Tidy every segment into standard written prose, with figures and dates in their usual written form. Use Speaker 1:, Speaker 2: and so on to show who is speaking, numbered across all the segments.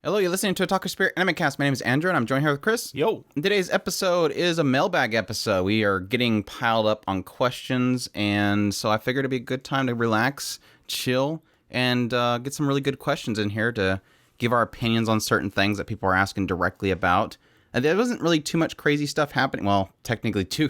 Speaker 1: Hello, you're listening to a Talker Spirit Animecast. My name is Andrew, and I'm joined here with Chris.
Speaker 2: Yo.
Speaker 1: Today's episode is a mailbag episode. We are getting piled up on questions, and so I figured it'd be a good time to relax, chill, and get some really good questions in here to give our opinions on certain things that people are asking directly about. And there wasn't really too much crazy stuff happening. Well, technically, two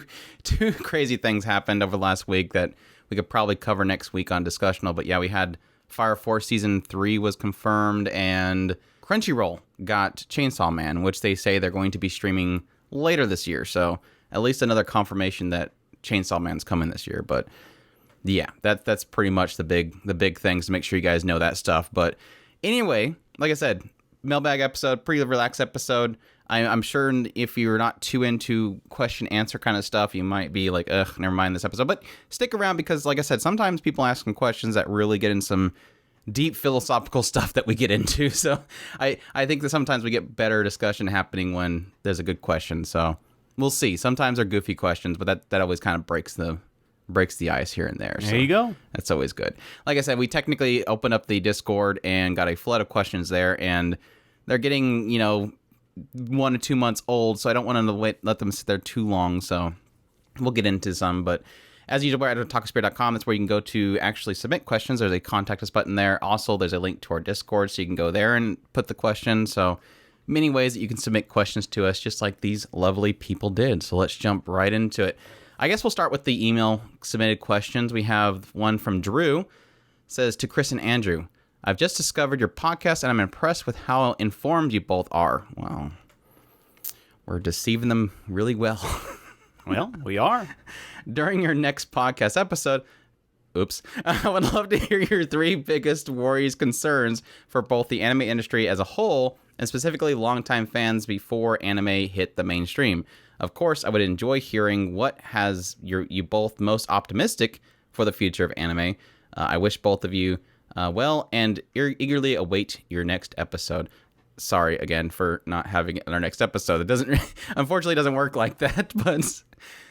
Speaker 1: crazy things happened over the last week that we could probably cover next week on Discussional. But yeah, we had Fire Force Season 3 was confirmed, and Crunchyroll got Chainsaw Man, which they say they're going to be streaming later this year. So at least another confirmation that Chainsaw Man's coming this year. But yeah, that's pretty much the big things to make sure you guys know that stuff. But anyway, like I said, mailbag episode, pretty relaxed episode. I'm sure if you're not too into question answer kind of stuff, you might be like, ugh, never mind this episode. But stick around because, like I said, sometimes people ask some questions that really get in some deep philosophical stuff that we get into. So I think that sometimes we get better discussion happening when there's a good question. So we'll see. Sometimes they're goofy questions, but that always kind of breaks the ice here and there. So
Speaker 2: there you go.
Speaker 1: That's always good. Like I said, we technically opened up the Discord and got a flood of questions there, and they're getting, 1 to 2 months old, so I don't want to let them sit there too long. So we'll get into some, but as usual, we're at talkerspirit.com. That's where you can go to actually submit questions. There's a contact us button there. Also, there's a link to our Discord, so you can go there and put the question. So many ways that you can submit questions to us, just like these lovely people did. So let's jump right into it. I guess we'll start with the email submitted questions. We have one from Drew. It says, to Chris and Andrew, I've just discovered your podcast, and I'm impressed with how informed you both are. Wow. We're deceiving them really well.
Speaker 2: Well, we are.
Speaker 1: During your next podcast episode, I would love to hear your 3 biggest worries, concerns for both the anime industry as a whole, and specifically longtime fans before anime hit the mainstream. Of course, I would enjoy hearing what has you both most optimistic for the future of anime. I wish both of you well, and eagerly await your next episode. Sorry again for not having it in our next episode. It unfortunately doesn't work like that, but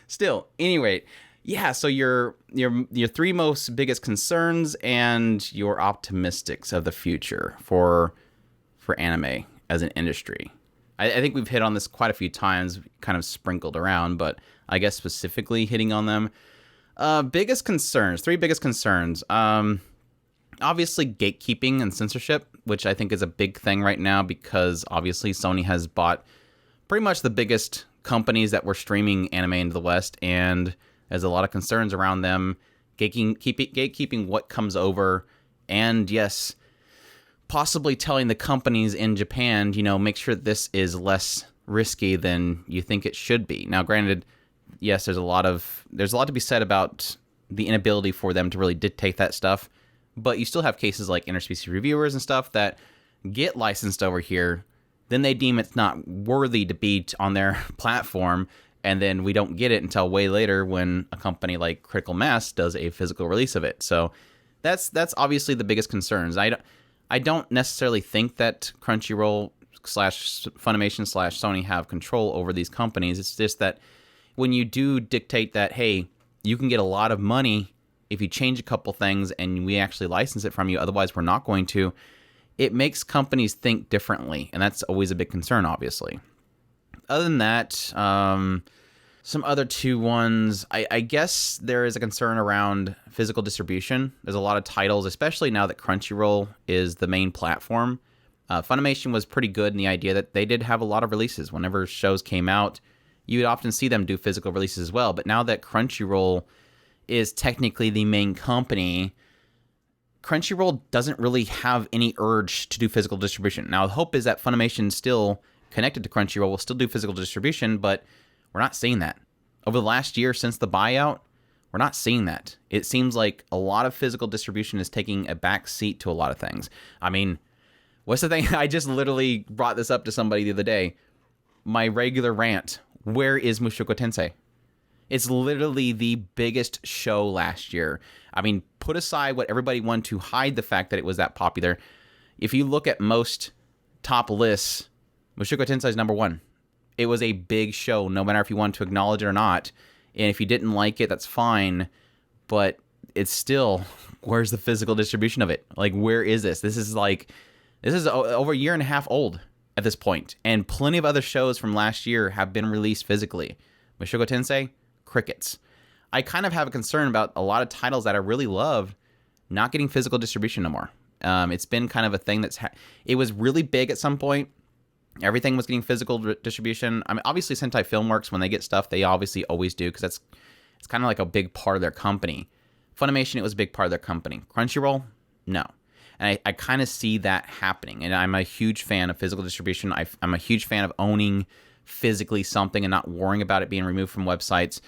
Speaker 1: still. Anyway, yeah. So your 3 most biggest concerns and your optimistics of the future for anime as an industry. I think we've hit on this quite a few times, kind of sprinkled around, but I guess specifically hitting on them. 3 biggest concerns. Obviously, gatekeeping and censorship, which I think is a big thing right now because obviously Sony has bought pretty much the biggest companies that were streaming anime into the West, and there's a lot of concerns around them gatekeeping what comes over, and yes, possibly telling the companies in Japan, make sure this is less risky than you think it should be. Now, granted, yes, there's a lot to be said about the inability for them to really dictate that stuff. But you still have cases like interspecies reviewers and stuff that get licensed over here. Then they deem it's not worthy to be on their platform. And then we don't get it until way later when a company like Critical Mass does a physical release of it. So that's obviously the biggest concerns. I don't necessarily think that Crunchyroll / Funimation / Sony have control over these companies. It's just that when you do dictate that, hey, you can get a lot of money if you change a couple things and we actually license it from you, otherwise we're not going to, it makes companies think differently. And that's always a big concern, obviously. Other than that, some other 2 ones, I guess there is a concern around physical distribution. There's a lot of titles, especially now that Crunchyroll is the main platform. Funimation was pretty good in the idea that they did have a lot of releases. Whenever shows came out, you would often see them do physical releases as well. But now that Crunchyroll is technically the main company, Crunchyroll doesn't really have any urge to do physical distribution. Now, the hope is that Funimation still connected to Crunchyroll will still do physical distribution, but we're not seeing that. Over the last year since the buyout, we're not seeing that. It seems like a lot of physical distribution is taking a back seat to a lot of things. I mean, what's the thing? I just literally brought this up to somebody the other day. My regular rant, where is Mushoku Tensei? It's literally the biggest show last year. I mean, put aside what everybody wanted to hide the fact that it was that popular. If you look at most top lists, Mushoku Tensei is number 1. It was a big show, no matter if you wanted to acknowledge it or not. And if you didn't like it, that's fine. But it's still, where's the physical distribution of it? Like, where is this? This is like This is over a year and a half old at this point, and plenty of other shows from last year have been released physically. Mushoku Tensei, crickets. I kind of have a concern about a lot of titles that I really loved not getting physical distribution no more. It's been kind of a thing it was really big at some point. Everything was getting physical distribution. I mean, obviously Sentai Filmworks, when they get stuff, they obviously always do, because it's kind of like a big part of their company. Funimation, it was a big part of their company. Crunchyroll, no. And I kind of see that happening. And I'm a huge fan of physical distribution. I'm a huge fan of owning physically something and not worrying about it being removed from websites.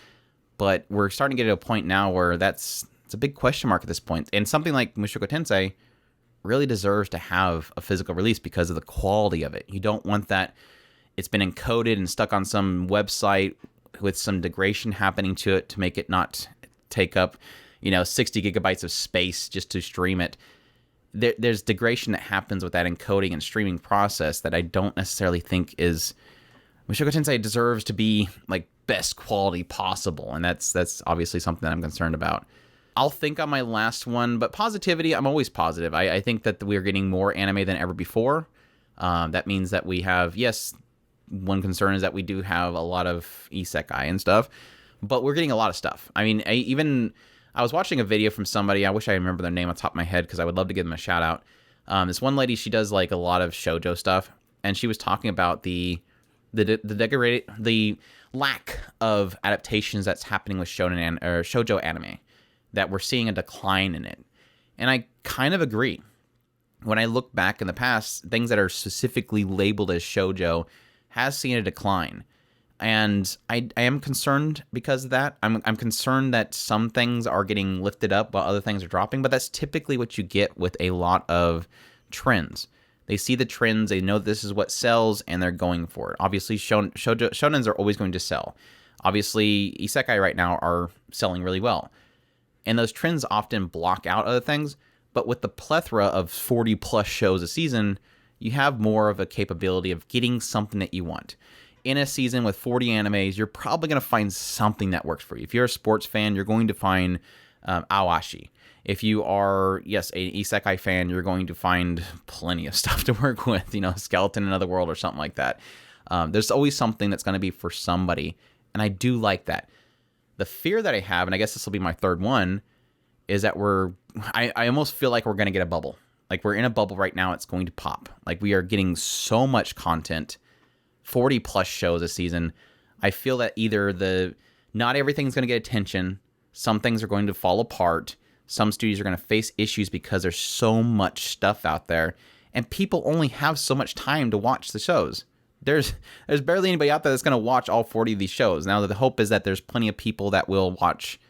Speaker 1: But we're starting to get to a point now where it's a big question mark at this point. And something like Mushoku Tensei really deserves to have a physical release because of the quality of it. You don't want that it's been encoded and stuck on some website with some degradation happening to it to make it not take up, 60 gigabytes of space just to stream it. There's degradation that happens with that encoding and streaming process that I don't necessarily think is... Mushoku Tensei deserves to be like best quality possible, and that's obviously something that I'm concerned about. I'll think on my last one, but positivity, I'm always positive. I think that we're getting more anime than ever before. That means that we have, yes, one concern is that we do have a lot of isekai and stuff, but we're getting a lot of stuff. I mean, I was watching a video from somebody, I wish I remember their name on top of my head because I would love to give them a shout out. This one lady, she does like a lot of shoujo stuff, and she was talking about the lack of adaptations that's happening with shoujo anime, that we're seeing a decline in it. And I kind of agree. When I look back in the past, things that are specifically labeled as shoujo has seen a decline. And I am concerned because of that. I'm concerned that some things are getting lifted up while other things are dropping, but that's typically what you get with a lot of trends. They see the trends, they know this is what sells, and they're going for it. Obviously, shonens are always going to sell. Obviously, isekai right now are selling really well. And those trends often block out other things, but with the plethora of 40-plus shows a season, you have more of a capability of getting something that you want. In a season with 40 animes, you're probably going to find something that works for you. If you're a sports fan, you're going to find Awashi. If you are, yes, an isekai fan, you're going to find plenty of stuff to work with, Skeleton in Another World or something like that. There's always something that's going to be for somebody, and I do like that. The fear that I have, and I guess this will be my third one, is that I almost feel like we're going to get a bubble. Like we're in a bubble right now, it's going to pop. Like we are getting so much content, 40-plus shows a season. I feel that either not everything's going to get attention, some things are going to fall apart, some studios are going to face issues because there's so much stuff out there, and people only have so much time to watch the shows. There's barely anybody out there that's going to watch all 40 of these shows. Now, the hope is that there's plenty of people that will watch,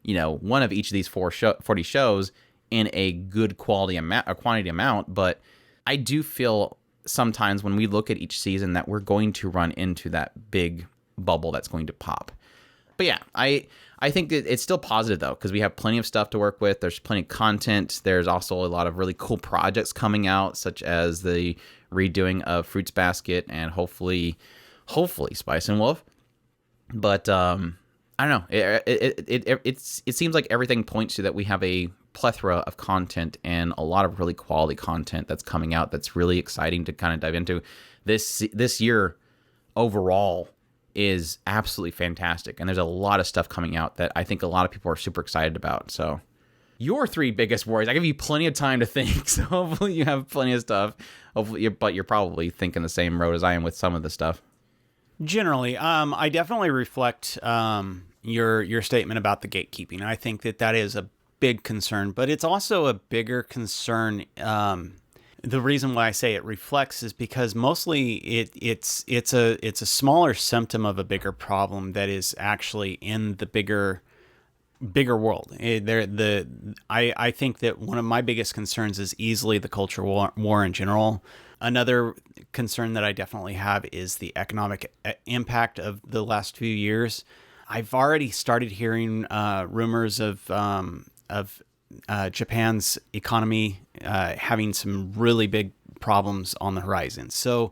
Speaker 1: one of each of these 40 shows in a good quantity amount. But I do feel sometimes when we look at each season that we're going to run into that big bubble that's going to pop. But yeah, I think it's still positive, though, because we have plenty of stuff to work with. There's plenty of content. There's also a lot of really cool projects coming out, such as the redoing of Fruits Basket and hopefully Spice and Wolf. But I don't know. It seems like everything points to that we have a plethora of content and a lot of really quality content that's coming out that's really exciting to kind of dive into. This year overall is absolutely fantastic, and there's a lot of stuff coming out that I think a lot of people are super excited about. So your three biggest worries, I give you plenty of time to think, so hopefully you have plenty of stuff. But you're probably thinking the same road as I am with some of the stuff.
Speaker 2: Generally, I definitely reflect your statement about the gatekeeping. I think that is a big concern, but it's also a bigger concern. The reason why I say it reflects is because mostly it's a smaller symptom of a bigger problem that is actually in the bigger world. I think that one of my biggest concerns is easily the culture war in general. Another concern that I definitely have is the economic impact of the last few years. I've already started hearing rumors of Japan's economy having some really big problems on the horizon. So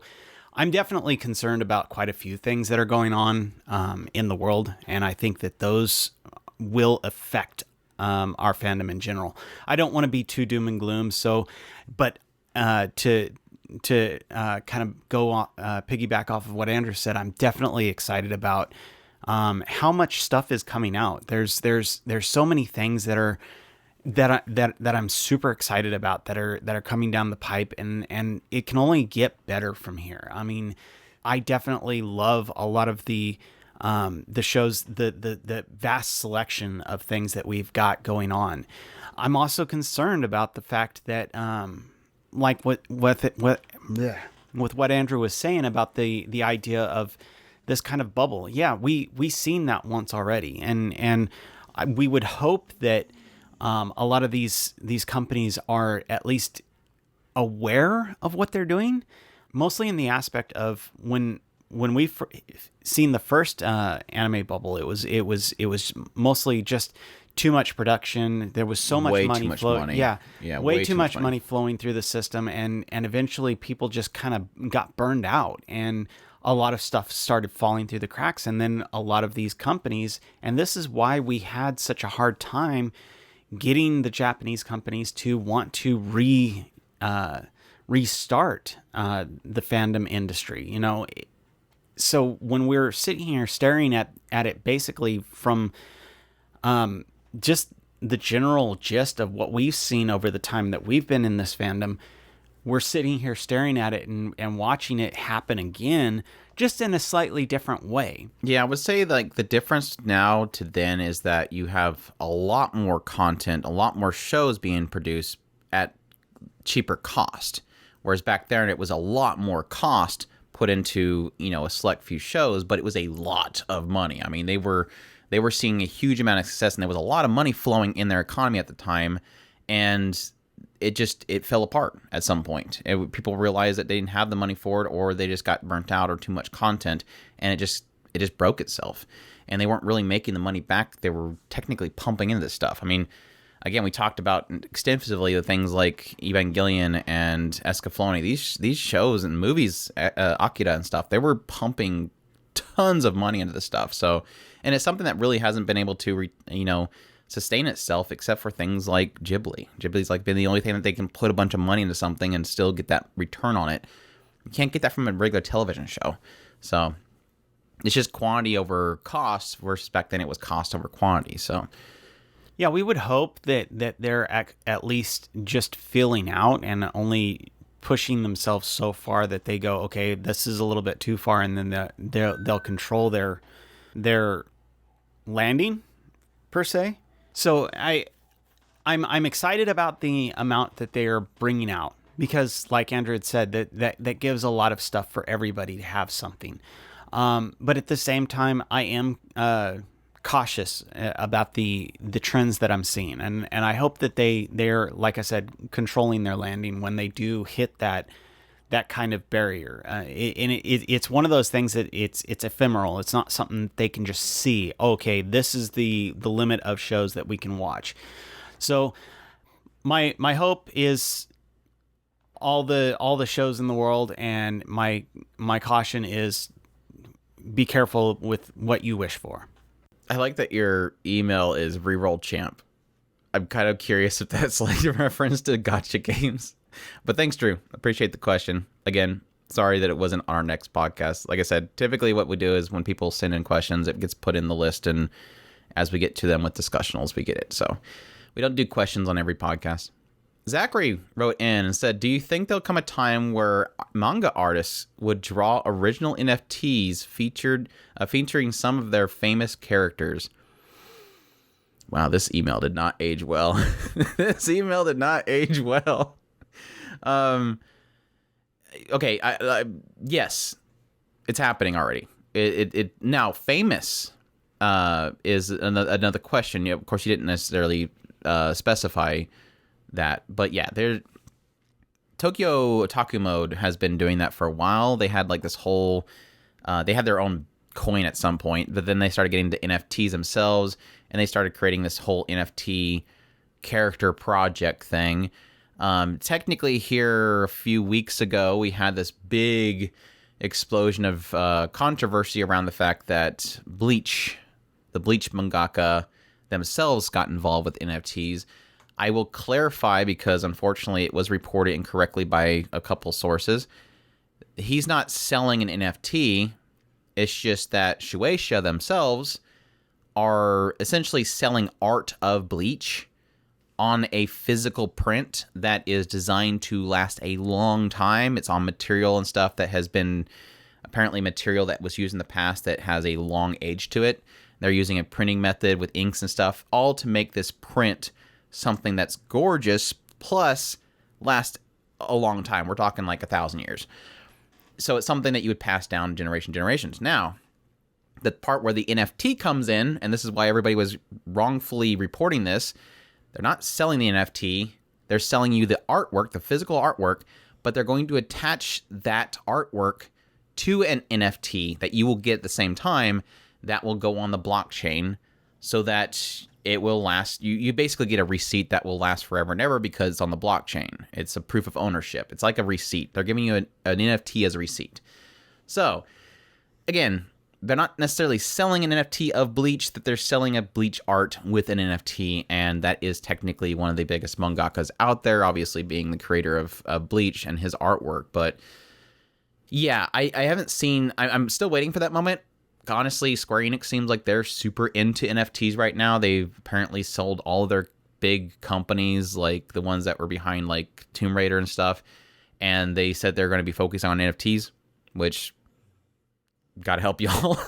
Speaker 2: I'm definitely concerned about quite a few things that are going on in the world, and I think that those will affect our fandom in general. I don't want to be too doom and gloom, but kind of go on, piggyback off of what Andrew said, I'm definitely excited about how much stuff is coming out. There's so many things that I'm super excited about that are coming down the pipe, and it can only get better from here. I mean, I definitely love a lot of the shows, the vast selection of things that we've got going on. I'm also concerned about the fact that like with what Andrew was saying about the idea of this kind of bubble. Yeah, we seen that once already, and we would hope that a lot of these companies are at least aware of what they're doing, mostly in the aspect of when we've seen the first anime bubble, it was mostly just too much production. There was so much
Speaker 1: way
Speaker 2: money
Speaker 1: too much money.
Speaker 2: Yeah, way too much
Speaker 1: money
Speaker 2: money flowing through the system, and eventually people just kind of got burned out, and a lot of stuff started falling through the cracks. And then a lot of these companies, and this is why we had such a hard time getting the Japanese companies to want to restart the fandom industry, you know. So when we're sitting here staring at it basically from just the general gist of what we've seen over the time that we've been in this fandom, we're sitting here staring at it and watching it happen again, just in a slightly different way.
Speaker 1: Yeah, I would say like the difference now to then is that you have a lot more content, a lot more shows being produced at cheaper cost. Whereas back there it was a lot more cost put into, you know, a select few shows, but it was a lot of money. I mean, they were seeing a huge amount of success, and there was a lot of money flowing in their economy at the time, and it fell apart at some point. People realized that they didn't have the money for it, or they just got burnt out, or too much content, and it just broke itself. And they weren't really making the money back. They were technically pumping into this stuff. I mean, again, we talked about extensively the things like Evangelion and Escaflowne. These shows and movies, Akira and stuff, they were pumping tons of money into this stuff. So, and it's something that really hasn't been able to, sustain itself, except for things like Ghibli. Ghibli's like been the only thing that they can put a bunch of money into something and still get that return on it. You can't get that from a regular television show. So it's just quantity over cost, versus back then it was cost over quantity. So
Speaker 2: yeah, we would hope that they're at least just filling out and only pushing themselves so far that they go, okay, this is a little bit too far, and then they'll control their landing per se. So I'm excited about the amount that they are bringing out, because like Andrew had said, that gives a lot of stuff for everybody to have something. But at the same time, I am cautious about the trends that I'm seeing, and I hope that they're, like I said, controlling their landing when they do hit that kind of barrier. It's one of those things that it's ephemeral. It's not something they can just see. Okay, this is the limit of shows that we can watch. So my hope is all the shows in the world, and my caution is be careful with what you wish for.
Speaker 1: I like that your email is Reroll Champ. I'm kind of curious if that's like a reference to gacha games. But thanks, Drew. Appreciate the question. Again, sorry that it wasn't on our next podcast. Like I said, typically what we do is when people send in questions, it gets put in the list, and as we get to them with discussionals, we get it. So we don't do questions on every podcast. Zachary wrote in and said, do you think there'll come a time where manga artists would draw original NFTs featuring some of their famous characters? Wow, this email did not age well. This email did not age well. Okay, yes, it's happening already. It now famous is another question. Of course, you didn't necessarily specify that, but yeah, Tokyo Otaku Mode has been doing that for a while. They had like this whole, they had their own coin at some point, but then they started getting the NFTs themselves, and they started creating this whole NFT character project thing. Technically here a few weeks ago, we had this big explosion of controversy around the fact that the Bleach mangaka themselves got involved with NFTs. I will clarify because unfortunately it was reported incorrectly by a couple sources. He's not selling an NFT. It's just that Shueisha themselves are essentially selling art of Bleach on a physical print that is designed to last a long time. It's on material and stuff that has been apparently material that was used in the past that has a long age to it. They're using a printing method with inks and stuff, all to make this print something that's gorgeous, plus last a long time. We're talking like 1,000 years. So it's something that you would pass down generations. Now, the part where the NFT comes in, and this is why everybody was wrongfully reporting this, they're not selling the NFT. They're selling you the artwork, the physical artwork, but they're going to attach that artwork to an NFT that you will get at the same time that will go on the blockchain so that it will last. You basically get a receipt that will last forever and ever because it's on the blockchain. It's a proof of ownership. It's like a receipt. They're giving you an NFT as a receipt. So, again, they're not necessarily selling an NFT of Bleach, that they're selling a Bleach art with an NFT, and that is technically one of the biggest mangakas out there, obviously being the creator of Bleach and his artwork. But yeah, I haven't seen... I'm still waiting for that moment. Honestly, Square Enix seems like they're super into NFTs right now. They've apparently sold all of their big companies, like the ones that were behind like Tomb Raider and stuff, and they said they're going to be focused on NFTs, which... gotta help y'all.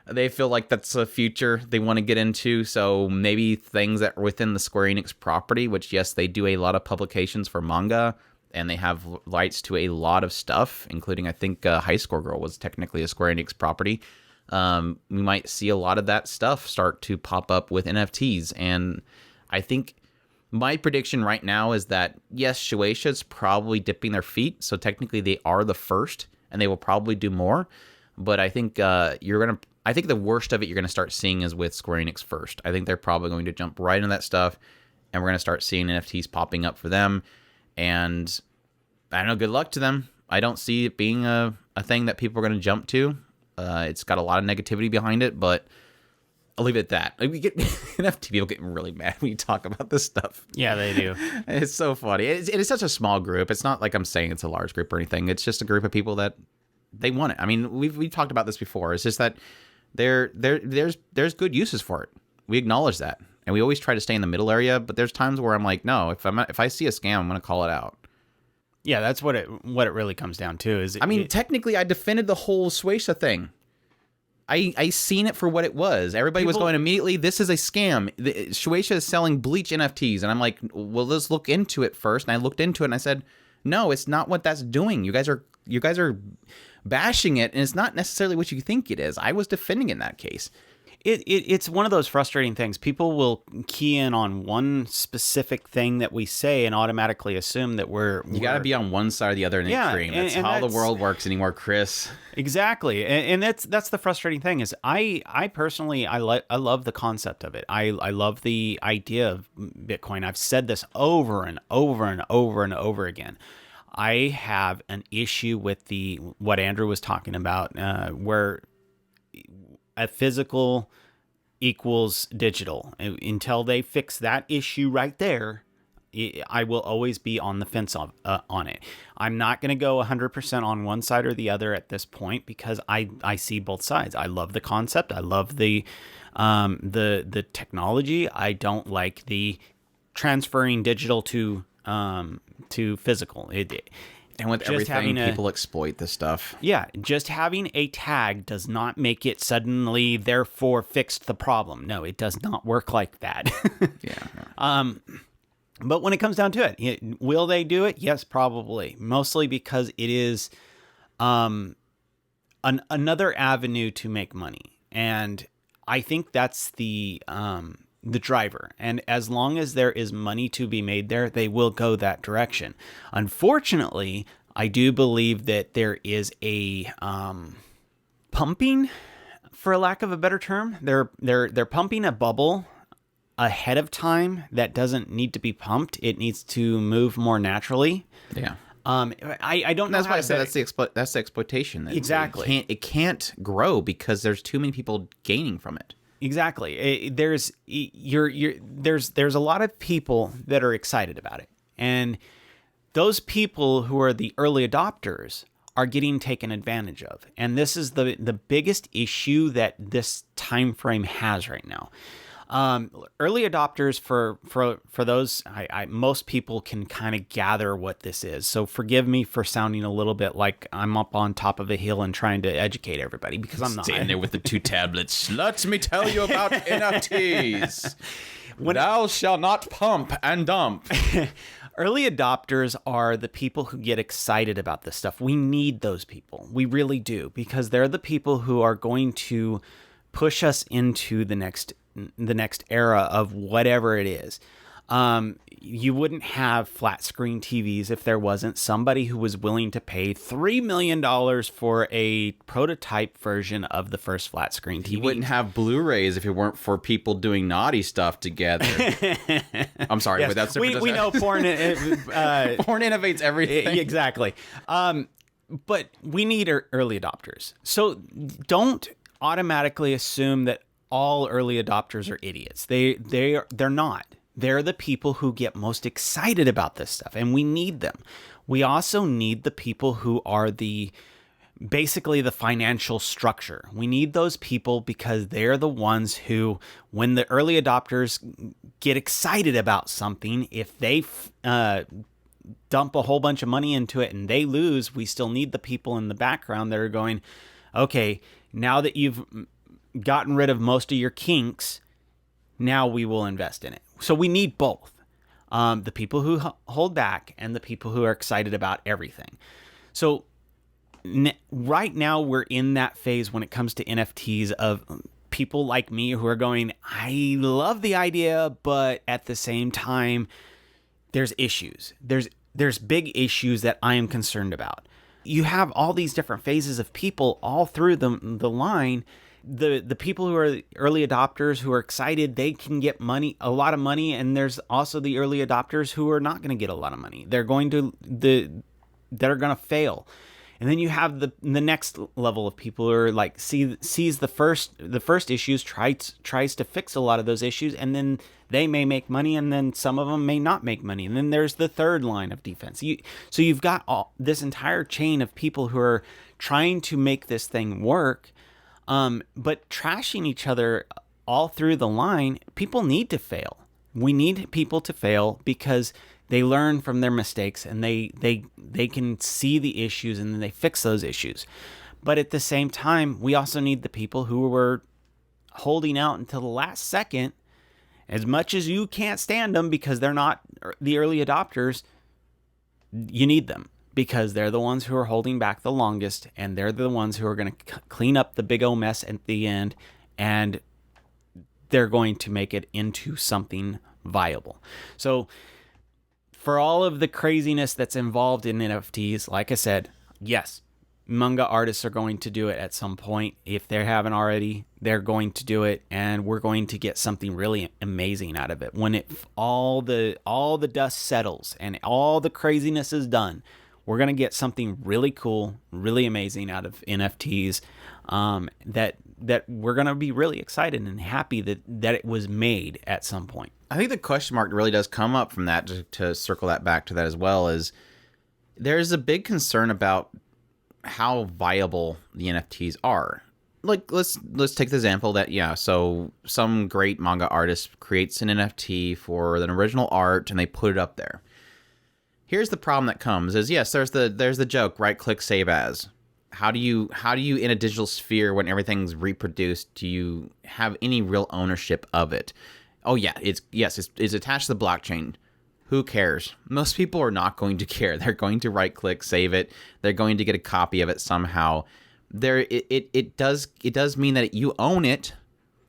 Speaker 1: They feel like that's a future they want to get into, so maybe things that are within the Square Enix property, which yes, they do a lot of publications for manga, and they have rights to a lot of stuff, including I think High Score Girl was technically a Square Enix property. We might see a lot of that stuff start to pop up with NFTs, and I think my prediction right now is that yes, Shueisha's probably dipping their feet, so technically they are the first, and they will probably do more. But I think I think the worst of it you're gonna start seeing is with Square Enix first. I think they're probably going to jump right into that stuff, and we're gonna start seeing NFTs popping up for them. And I don't know, good luck to them. I don't see it being a thing that people are gonna jump to. It's got a lot of negativity behind it, but I'll leave it at that. Like, we get NFT people getting really mad when you talk about this stuff.
Speaker 2: Yeah, they do.
Speaker 1: It's so funny. It is such a small group. It's not like I'm saying it's a large group or anything. It's just a group of people that they want it. I mean, we've talked about this before. It's just that there's good uses for it. We acknowledge that, and we always try to stay in the middle area. But there's times where I'm like, no, if I see a scam, I'm going to call it out.
Speaker 2: Yeah, that's what it really comes down to.
Speaker 1: Technically, I defended the whole Shueisha thing. I seen it for what it was. Everybody was going immediately, this is a scam. Shueisha is selling Bleach NFTs. And I'm like, well, let's look into it first. And I looked into it and I said, no, it's not what that's doing. You guys are bashing it, and it's not necessarily what you think it is. I was defending it in that case.
Speaker 2: It's one of those frustrating things. People will key in on one specific thing that we say and automatically assume that
Speaker 1: you got to be on one side or the other in the extreme. That's how the world works anymore, Chris.
Speaker 2: Exactly, and that's the frustrating thing. Is I personally I love the concept of it. I love the idea of Bitcoin. I've said this over and over and over and over again. I have an issue with what Andrew was talking about, where a physical equals digital. Until they fix that issue right there, I will always be on the fence on it. I'm not going to go 100% on one side or the other at this point because I see both sides. I love the concept. I love the technology. I don't like the transferring digital to physical.
Speaker 1: And with everything, people exploit this stuff.
Speaker 2: Yeah, just having a tag does not make it suddenly, therefore, fixed the problem. No, it does not work like that.
Speaker 1: Yeah.
Speaker 2: But when it comes down to it, will they do it? Yes, probably. Mostly because it is another avenue to make money. And I think that's the driver. And as long as there is money to be made there, they will go that direction. Unfortunately, I do believe that there is a pumping, for lack of a better term. They're pumping a bubble ahead of time that doesn't need to be pumped. It needs to move more naturally.
Speaker 1: Yeah.
Speaker 2: I don't know.
Speaker 1: That's why I said that's the exploitation.
Speaker 2: Exactly.
Speaker 1: It can't grow because there's too many people gaining from it.
Speaker 2: Exactly. There's a lot of people that are excited about it, and those people who are the early adopters are getting taken advantage of. And this is the biggest issue that this time frame has right now. Early adopters, for those, most people can kind of gather what this is. So forgive me for sounding a little bit like I'm up on top of a hill and trying to educate everybody, because I'm not.
Speaker 1: Standing there with the 2 tablets. Let me tell you about NFTs. Thou shalt not pump and dump.
Speaker 2: Early adopters are the people who get excited about this stuff. We need those people. We really do, because they're the people who are going to push us into the next era of whatever it is. You wouldn't have flat screen TVs if there wasn't somebody who was willing to pay $3 million for a prototype version of the first flat screen TV.
Speaker 1: You wouldn't have Blu-rays if it weren't for people doing naughty stuff together. I'm sorry,
Speaker 2: Yes,
Speaker 1: but that's
Speaker 2: we know porn.
Speaker 1: Porn innovates everything.
Speaker 2: Exactly. But we need early adopters. So don't automatically assume that all early adopters are idiots. They're not. They're the people who get most excited about this stuff, and we need them. We also need the people who are basically the financial structure. We need those people because they're the ones who, when the early adopters get excited about something, if they dump a whole bunch of money into it and they lose, we still need the people in the background that are going, okay, now that you've gotten rid of most of your kinks, now we will invest in it. So we need both. The people who hold back and the people who are excited about everything. So right now we're in that phase when it comes to NFTs of people like me who are going, I love the idea, but at the same time, there's issues. There's big issues that I am concerned about. You have all these different phases of people all through the line. The people who are early adopters who are excited, they can get a lot of money, and there's also the early adopters who are not going to get a lot of money. They're going to that are going to fail. And then you have the next level of people who are like sees the first issues, tries to fix a lot of those issues, and then they may make money, and then some of them may not make money. And then there's the third line of defense. So you've got this entire chain of people who are trying to make this thing work, but trashing each other all through the line. People need to fail. We need people to fail because they learn from their mistakes, and they can see the issues, and then they fix those issues. But at the same time, we also need the people who were holding out until the last second. As much as you can't stand them because they're not the early adopters, you need them because they're the ones who are holding back the longest, and they're the ones who are going to clean up the big old mess at the end, and they're going to make it into something viable. So for all of the craziness that's involved in NFTs, like I said, yes, manga artists are going to do it at some point. If they haven't already, they're going to do it, and we're going to get something really amazing out of it. When all the dust settles and all the craziness is done, we're going to get something really cool, really amazing out of NFTs, that we're going to be really excited and happy that it was made at some point.
Speaker 1: I think the question mark really does come up from that, to circle that back to that as well, is there's a big concern about how viable the NFTs are. Like, let's take the example that, so some great manga artist creates an NFT for an original art and they put it up there. Here's the problem that comes is, yes, there's the joke, right click, save as. How do you in a digital sphere, when everything's reproduced, do you have any real ownership of it? Oh yeah, it's attached to the blockchain. Who cares? Most people are not going to care. They're going to right click, save it. They're going to get a copy of it somehow. It does mean that you own it.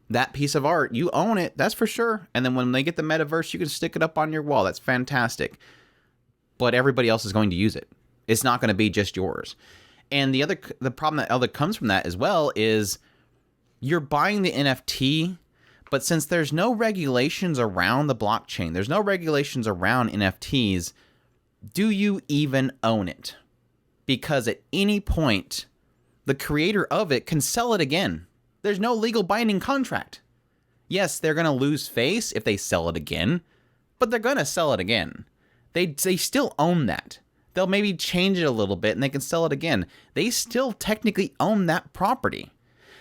Speaker 1: That piece of art, you own it. That's for sure. And then when they get the metaverse, you can stick it up on your wall. That's fantastic. But everybody else is going to use it. It's not going to be just yours. And the problem that comes from that as well is you're buying the NFT, but since there's no regulations around the blockchain, there's no regulations around NFTs, do you even own it? Because at any point, the creator of it can sell it again. There's no legal binding contract. Yes, they're going to lose face if they sell it again, but they're going to sell it again. They still own that. They'll maybe change it a little bit and they can sell it again. They still technically own that property.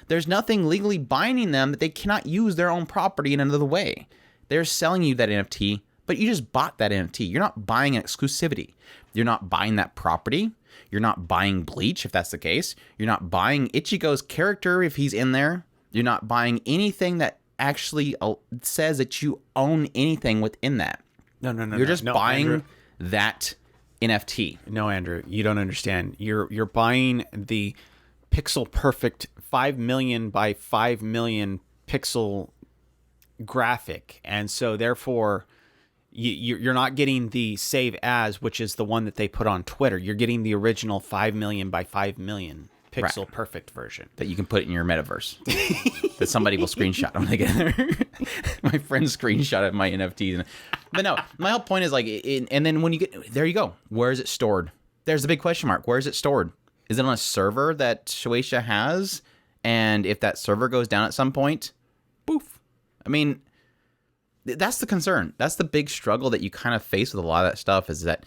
Speaker 1: There's nothing legally binding them that they cannot use their own property in another way. They're selling you that NFT, but you just bought that NFT. You're not buying an exclusivity. You're not buying that property. You're not buying Bleach, if that's the case. You're not buying Ichigo's character if he's in there. You're not buying anything that actually says that you own anything within that.
Speaker 2: No.
Speaker 1: You're just buying
Speaker 2: Andrew.
Speaker 1: that NFT.
Speaker 2: No, Andrew, you don't understand. You're buying the pixel perfect 5 million by 5 million pixel graphic, and so therefore you're not getting the save as, which is the one that they put on Twitter. You're getting the original 5 million by 5 million pixel perfect version
Speaker 1: that you can put in your metaverse. That somebody will screenshot when they get there. My friends screenshot my NFTs. But no, my whole point is like, and then when you get there, you go. Where is it stored? There's the big question mark. Where is it stored? Is it on a server that Shueisha has? And if that server goes down at some point, poof. I mean, that's the concern. That's the big struggle that you kind of face with a lot of that stuff, is that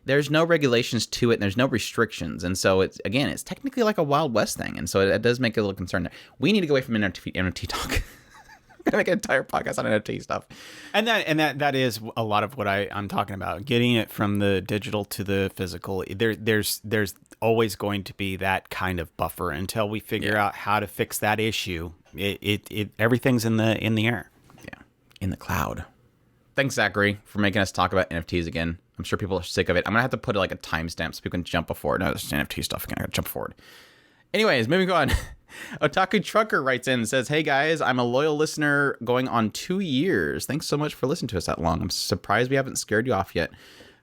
Speaker 1: there's no regulations to it and there's no restrictions. And so it's technically like a Wild West thing. And so it does make it a little concerned. We need to go away from NFT talk. I'm going to make an entire podcast on NFT stuff.
Speaker 2: And that is a lot of what I'm talking about. Getting it from the digital to the physical. There's always going to be that kind of buffer until we figure out how to fix that issue. Everything's in the air.
Speaker 1: Yeah. In the cloud. Thanks, Zachary, for making us talk about NFTs again. I'm sure people are sick of it. I'm going to have to put like a timestamp so people can jump forward. No, this is NFT stuff again. I got to jump forward. Anyways, moving on. Otaku Trucker writes in and says, "Hey guys, I'm a loyal listener going on 2 years. Thanks so much for listening to us that long. I'm surprised we haven't scared you off yet.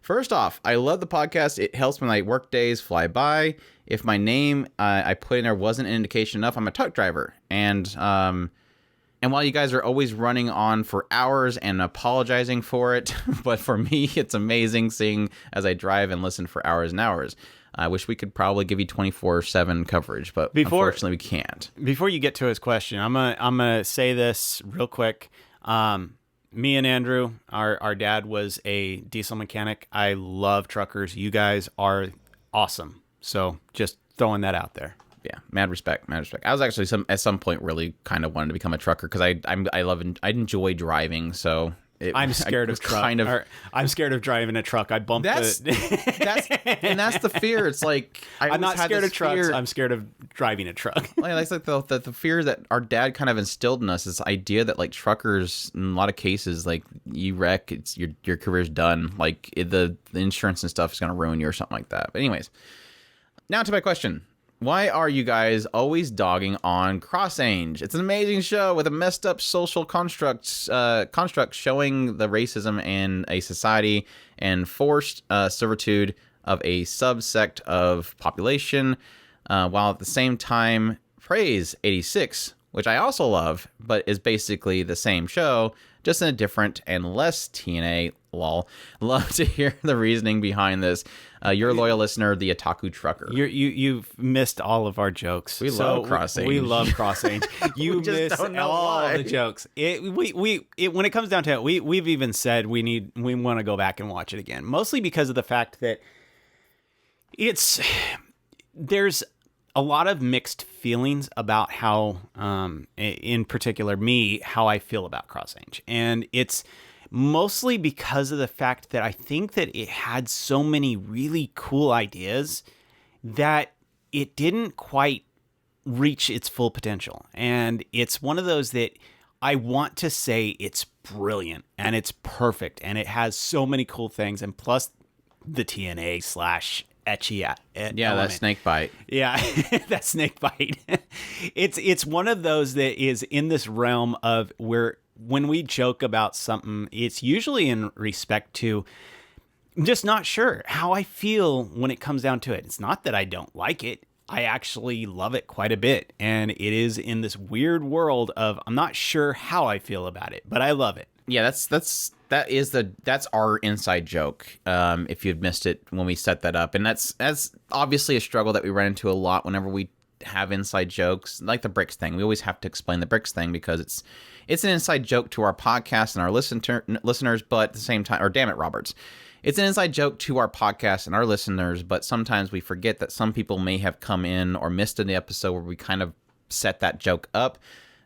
Speaker 1: First off, I love the podcast. It helps when my work days fly by. If my name I put in there wasn't an indication enough, I'm a truck driver. And while you guys are always running on for hours and apologizing for it, but for me, it's amazing seeing as I drive and listen for hours and hours. I wish we could probably give you 24/7 coverage, but unfortunately we can't."
Speaker 2: Before you get to his question, I'm gonna say this real quick. Me and Andrew, our dad was a diesel mechanic. I love truckers. You guys are awesome. So just throwing that out there.
Speaker 1: Yeah, mad respect. I was actually at some point really kind of wanted to become a trucker because I enjoy driving. So
Speaker 2: I'm scared of truck. I'm scared of driving a truck. I bump
Speaker 1: that's the fear. It's like
Speaker 2: I'm not scared of trucks. I'm scared of driving a truck.
Speaker 1: That's like the fear that our dad kind of instilled in us. This idea that like truckers, in a lot of cases, like you wreck, it's your career's done. Like the insurance and stuff is going to ruin you or something like that. But anyways, now to my question. Why are you guys always dogging on CrossAnge? It's an amazing show with a messed up social construct showing the racism in a society and forced servitude of a subsect of population, while at the same time praise 86, which I also love, but is basically the same show, just in a different and less TNA lol. Love to hear the reasoning behind this. You're a loyal listener, the Otaku Trucker.
Speaker 2: You've missed all of our jokes.
Speaker 1: We love CrossAnge.
Speaker 2: We love CrossAnge. You missed all the jokes. When it comes down to it, we've even said we want to go back and watch it again. Mostly because of the fact that there's a lot of mixed feelings about how, in particular me, how I feel about CrossAnge. And it's mostly because of the fact that I think that it had so many really cool ideas that it didn't quite reach its full potential. And it's one of those that I want to say it's brilliant and it's perfect and it has so many cool things. And plus the TNA / etchy element.
Speaker 1: That snake bite.
Speaker 2: Yeah, that snake bite. It's one of those that is in this realm of where when we joke about something, it's usually in respect to I'm just not sure how I feel when it comes down to it. It's not that I don't like it. I actually love it quite a bit. And it is in this weird world of I'm not sure how I feel about it, but I love it.
Speaker 1: Yeah, that's our inside joke. If you'd missed it when we set that up, and that's obviously a struggle that we run into a lot whenever we have inside jokes, like the bricks thing. We always have to explain the bricks thing because it's an inside joke to our podcast and our listeners, but at the same time, or damn it, Roberts. It's an inside joke to our podcast and our listeners, but sometimes we forget that some people may have come in or missed in the episode where we kind of set that joke up,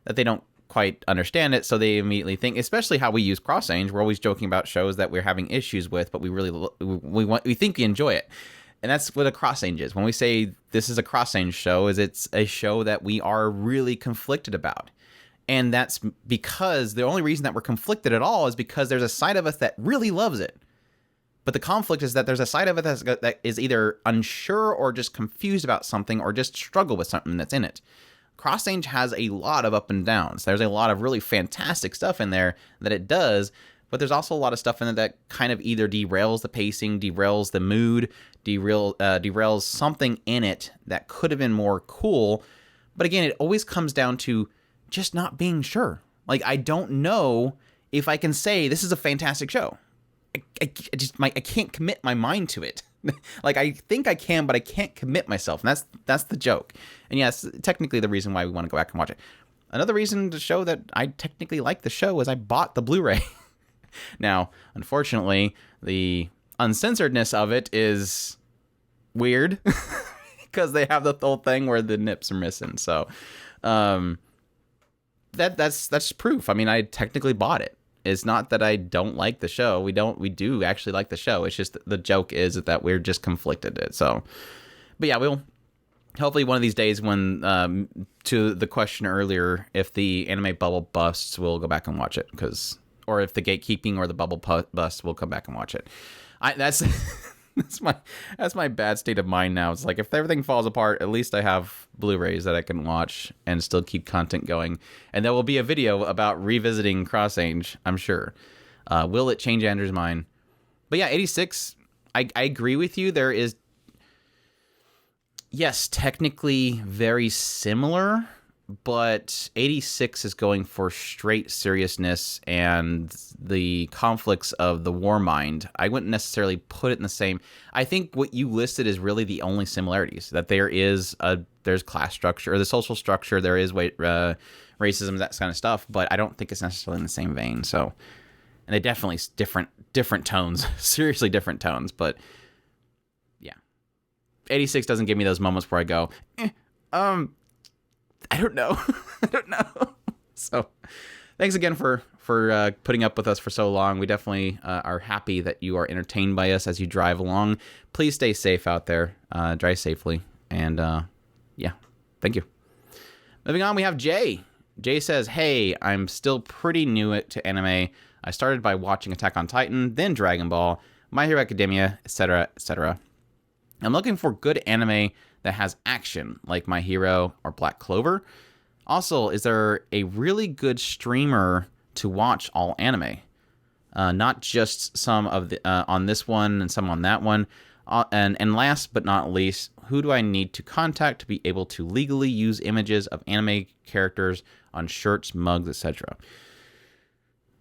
Speaker 1: that they don't quite understand it, so they immediately think, especially how we use Cross-Ange, we're always joking about shows that we're having issues with, but we think we enjoy it. And that's what a Cross-Ange is. When we say this is a Cross-Ange show, it's a show that we are really conflicted about. And that's because the only reason that we're conflicted at all is because there's a side of us that really loves it. But the conflict is that there's a side of it that is either unsure or just confused about something or just struggle with something that's in it. Cross-Ange has a lot of up and downs. There's a lot of really fantastic stuff in there that it does, but there's also a lot of stuff in it that kind of either derails the pacing, derails the mood, derails something in it that could have been more cool. But again, it always comes down to just not being sure. Like, I don't know if I can say this is a fantastic show. I can't commit my mind to it. Like, I think I can, but I can't commit myself. And that's the joke. And yes, technically the reason why we want to go back and watch it. Another reason to show that I technically like the show is I bought the Blu-ray. Now, unfortunately, the uncensoredness of it is weird because they have the whole thing where the nips are missing. So, that's proof. I mean, I technically bought it. It's not that I don't like the show. We do actually like the show. It's just the joke is that we're just conflicted. So, but yeah, we'll hopefully one of these days when, to the question earlier, if the anime bubble busts, we'll go back and watch it or if the gatekeeping or the bubble busts, we'll come back and watch it. That's my bad state of mind now. It's like if everything falls apart, at least I have Blu-rays that I can watch and still keep content going. And there will be a video about revisiting Cross-Ange, I'm sure. Will it change Andrew's mind? But yeah, 86, I agree with you. There is, yes, technically very similar, but 86 is going for straight seriousness and the conflicts of the war mind. I wouldn't necessarily put it in the same. I think what you listed is really the only similarities, that there's class structure or the social structure, there is racism, that kind of stuff, but I don't think it's necessarily in the same vein. So, and they definitely different tones, seriously different tones, but yeah. 86 doesn't give me those moments where I go, I don't know. I don't know. So thanks again for putting up with us for so long. We definitely are happy that you are entertained by us as you drive along. Please stay safe out there. Drive safely. And yeah, thank you. Moving on, we have Jay. Jay says, hey, I'm still pretty new to anime. I started by watching Attack on Titan, then Dragon Ball, My Hero Academia, etc., etc. I'm looking for good anime that has action, like My Hero or Black Clover. Also, is there a really good streamer to watch all anime? Not just some of the on this one and some on that one. And last but not least, who do I need to contact to be able to legally use images of anime characters on shirts, mugs, etc.?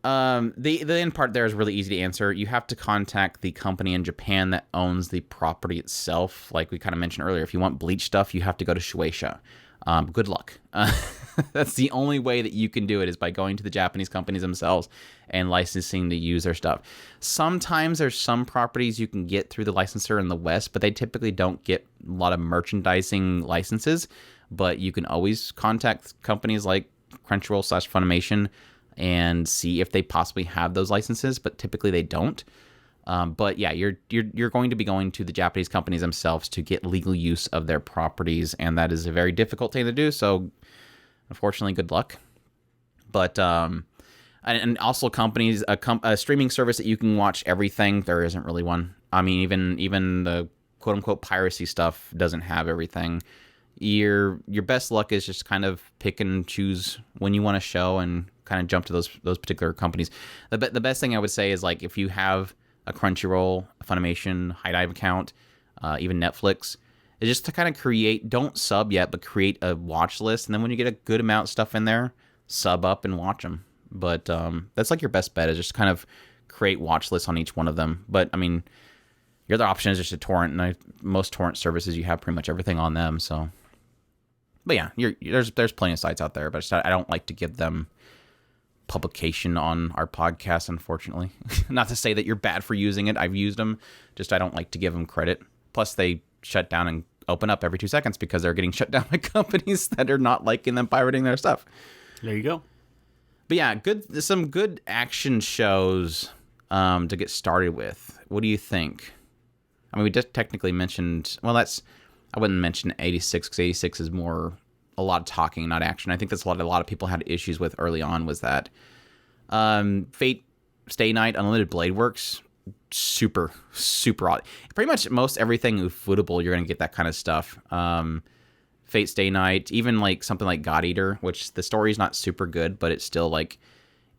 Speaker 1: The end part there is really easy to answer. You have to contact the company in Japan that owns the property itself. Like we kind of mentioned earlier, if you want Bleach stuff, you have to go to Shueisha. Good luck. That's the only way that you can do it, is by going to the Japanese companies themselves and licensing to use their stuff. Sometimes there's some properties you can get through the licensor in the West, but they typically don't get a lot of merchandising licenses. But you can always contact companies like Crunchyroll/Funimation and see if they possibly have those licenses, but typically they don't. But yeah, you're going to be going to the Japanese companies themselves to get legal use of their properties, and that is a very difficult thing to do. So, unfortunately, good luck. But and also companies, a streaming service that you can watch everything. There isn't really one. I mean, even the quote unquote piracy stuff doesn't have everything. Your best luck is just kind of pick and choose when you want to show and kind of jump to those particular companies. The best thing I would say is, like, if you have a Crunchyroll, a Funimation, High Dive account, even Netflix, is just to kind of don't sub yet, but create a watch list. And then when you get a good amount of stuff in there, sub up and watch them. But that's like your best bet, is just kind of create watch lists on each one of them. But I mean, your other option is just a torrent, and most torrent services, you have pretty much everything on them. So But yeah, there's plenty of sites out there, but I don't like to give them publication on our podcast, unfortunately. Not to say that you're bad for using it. I've used them. Just I don't like to give them credit. Plus, they shut down and open up every 2 seconds because they're getting shut down by companies that are not liking them pirating their stuff.
Speaker 2: There you go.
Speaker 1: But yeah, some good action shows to get started with. What do you think? I mean, we just technically mentioned... Well, I wouldn't mention 86 because 86 is more a lot of talking, not action. I think that's what a lot of people had issues with early on was that Fate Stay Night Unlimited Blade Works, super odd. Pretty much most everything Ufotable, you're going to get that kind of stuff. Fate Stay Night, even like something like God Eater, which the story's not super good, but it's still like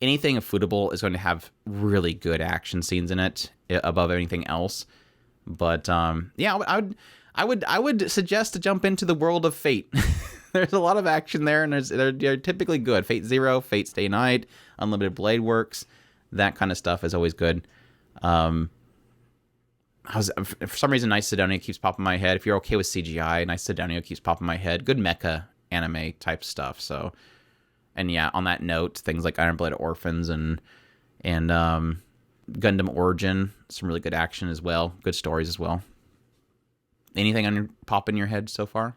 Speaker 1: anything Ufotable is going to have really good action scenes in it above anything else. But yeah, I would suggest to jump into the world of Fate. There's a lot of action there, and they're typically good. Fate Zero, Fate Stay Night, Unlimited Blade Works, that kind of stuff is always good. For some reason, Nice Sidonia keeps popping in my head. If you're okay with CGI, Nice Sidonia keeps popping in my head. Good mecha anime type stuff. So, and yeah, on that note, things like Iron Blooded Orphans and Gundam Origin, some really good action as well. Good stories as well. Anything pop in your head so far?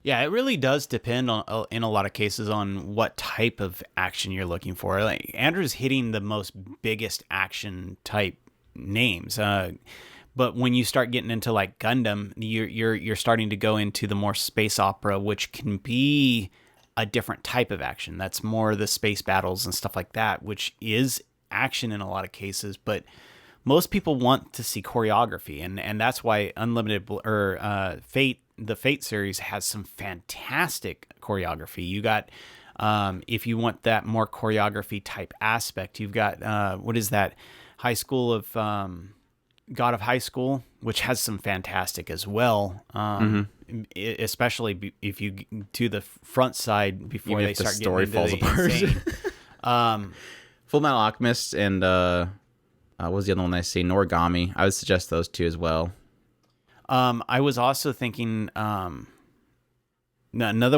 Speaker 2: Yeah, it really does depend on, in a lot of cases, on what type of action you're looking for. Like Andrew's hitting the most biggest action type names, but when you start getting into like Gundam, you're starting to go into the more space opera, which can be a different type of action. That's more the space battles and stuff like that, which is action in a lot of cases, but most people want to see choreography, and that's why Unlimited Fate, the Fate series, has some fantastic choreography. You got, if you want that more choreography type aspect, you've got what is that? High School of God of High School, which has some fantastic as well. Especially if you do the front side before
Speaker 1: even
Speaker 2: they
Speaker 1: if
Speaker 2: start
Speaker 1: the story
Speaker 2: getting into
Speaker 1: falls
Speaker 2: the
Speaker 1: apart.
Speaker 2: insane.
Speaker 1: Full Metal Alchemist and what was the other one I see? Noragami. I would suggest those two as well.
Speaker 2: I was also thinking another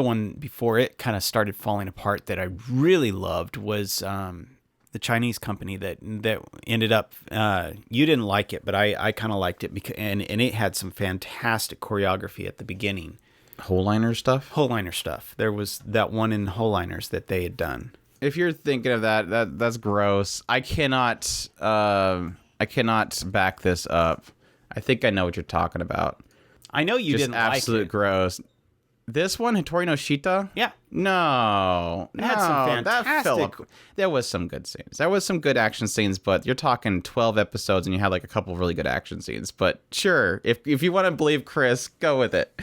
Speaker 2: one before it kind of started falling apart that I really loved was the Chinese company that ended up. You didn't like it, but I kind of liked it because and it had some fantastic choreography at the beginning.
Speaker 1: Whole Liner stuff.
Speaker 2: Whole Liner stuff. There was that one in Whole Liners that they had done.
Speaker 1: If you're thinking of that's gross. I cannot back this up. I think I know what you're talking about.
Speaker 2: I know you
Speaker 1: Just
Speaker 2: didn't like it.
Speaker 1: absolute gross. This one, Hattori no Shita?
Speaker 2: Yeah.
Speaker 1: No.
Speaker 2: It had some fantastic...
Speaker 1: That fell up. There was some good scenes. There was some good action scenes, but you're talking 12 episodes and you had like a couple of really good action scenes. But sure, if you want to believe Chris, go with it.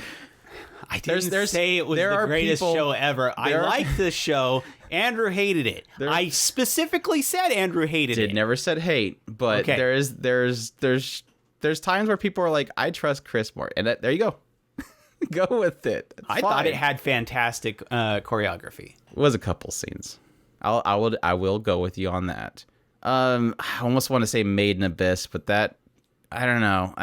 Speaker 2: I didn't say it was the greatest show ever. I liked this show. Andrew hated it. I specifically said Andrew hated it.
Speaker 1: Never said hate, but
Speaker 2: Okay.
Speaker 1: there's times where people are like, I trust Chris more, and there you go. Go with it. It's
Speaker 2: I
Speaker 1: fine.
Speaker 2: thought it had fantastic choreography.
Speaker 1: It was a couple scenes. I will go with you on that. I almost want to say Made in Abyss, but that I don't know.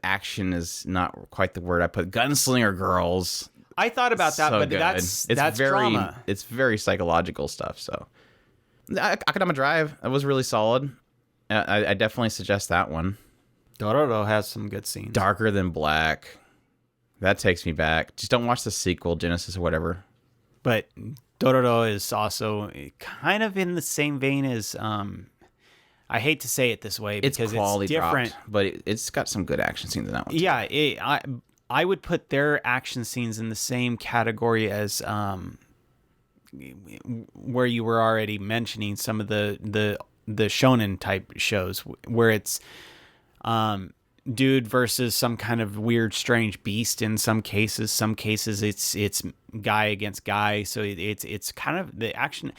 Speaker 1: Action is not quite the word I put. Gunslinger Girls.
Speaker 2: I thought about that,
Speaker 1: So
Speaker 2: but
Speaker 1: good.
Speaker 2: that's
Speaker 1: very
Speaker 2: drama.
Speaker 1: It's very psychological stuff. So, Akadama Drive, that was really solid. I definitely suggest that one.
Speaker 2: Dororo has some good scenes.
Speaker 1: Darker Than Black. That takes me back. Just don't watch the sequel, Genesis or whatever.
Speaker 2: But Dororo is also kind of in the same vein as I hate to say it this way because
Speaker 1: It's quality
Speaker 2: it's different.
Speaker 1: dropped, but it's got some good action scenes in that one.
Speaker 2: Yeah, I would put their action scenes in the same category as where you were already mentioning some of the shonen type shows where it's dude versus some kind of weird strange beast in some cases. Some cases it's guy against guy, so it's kind of the action.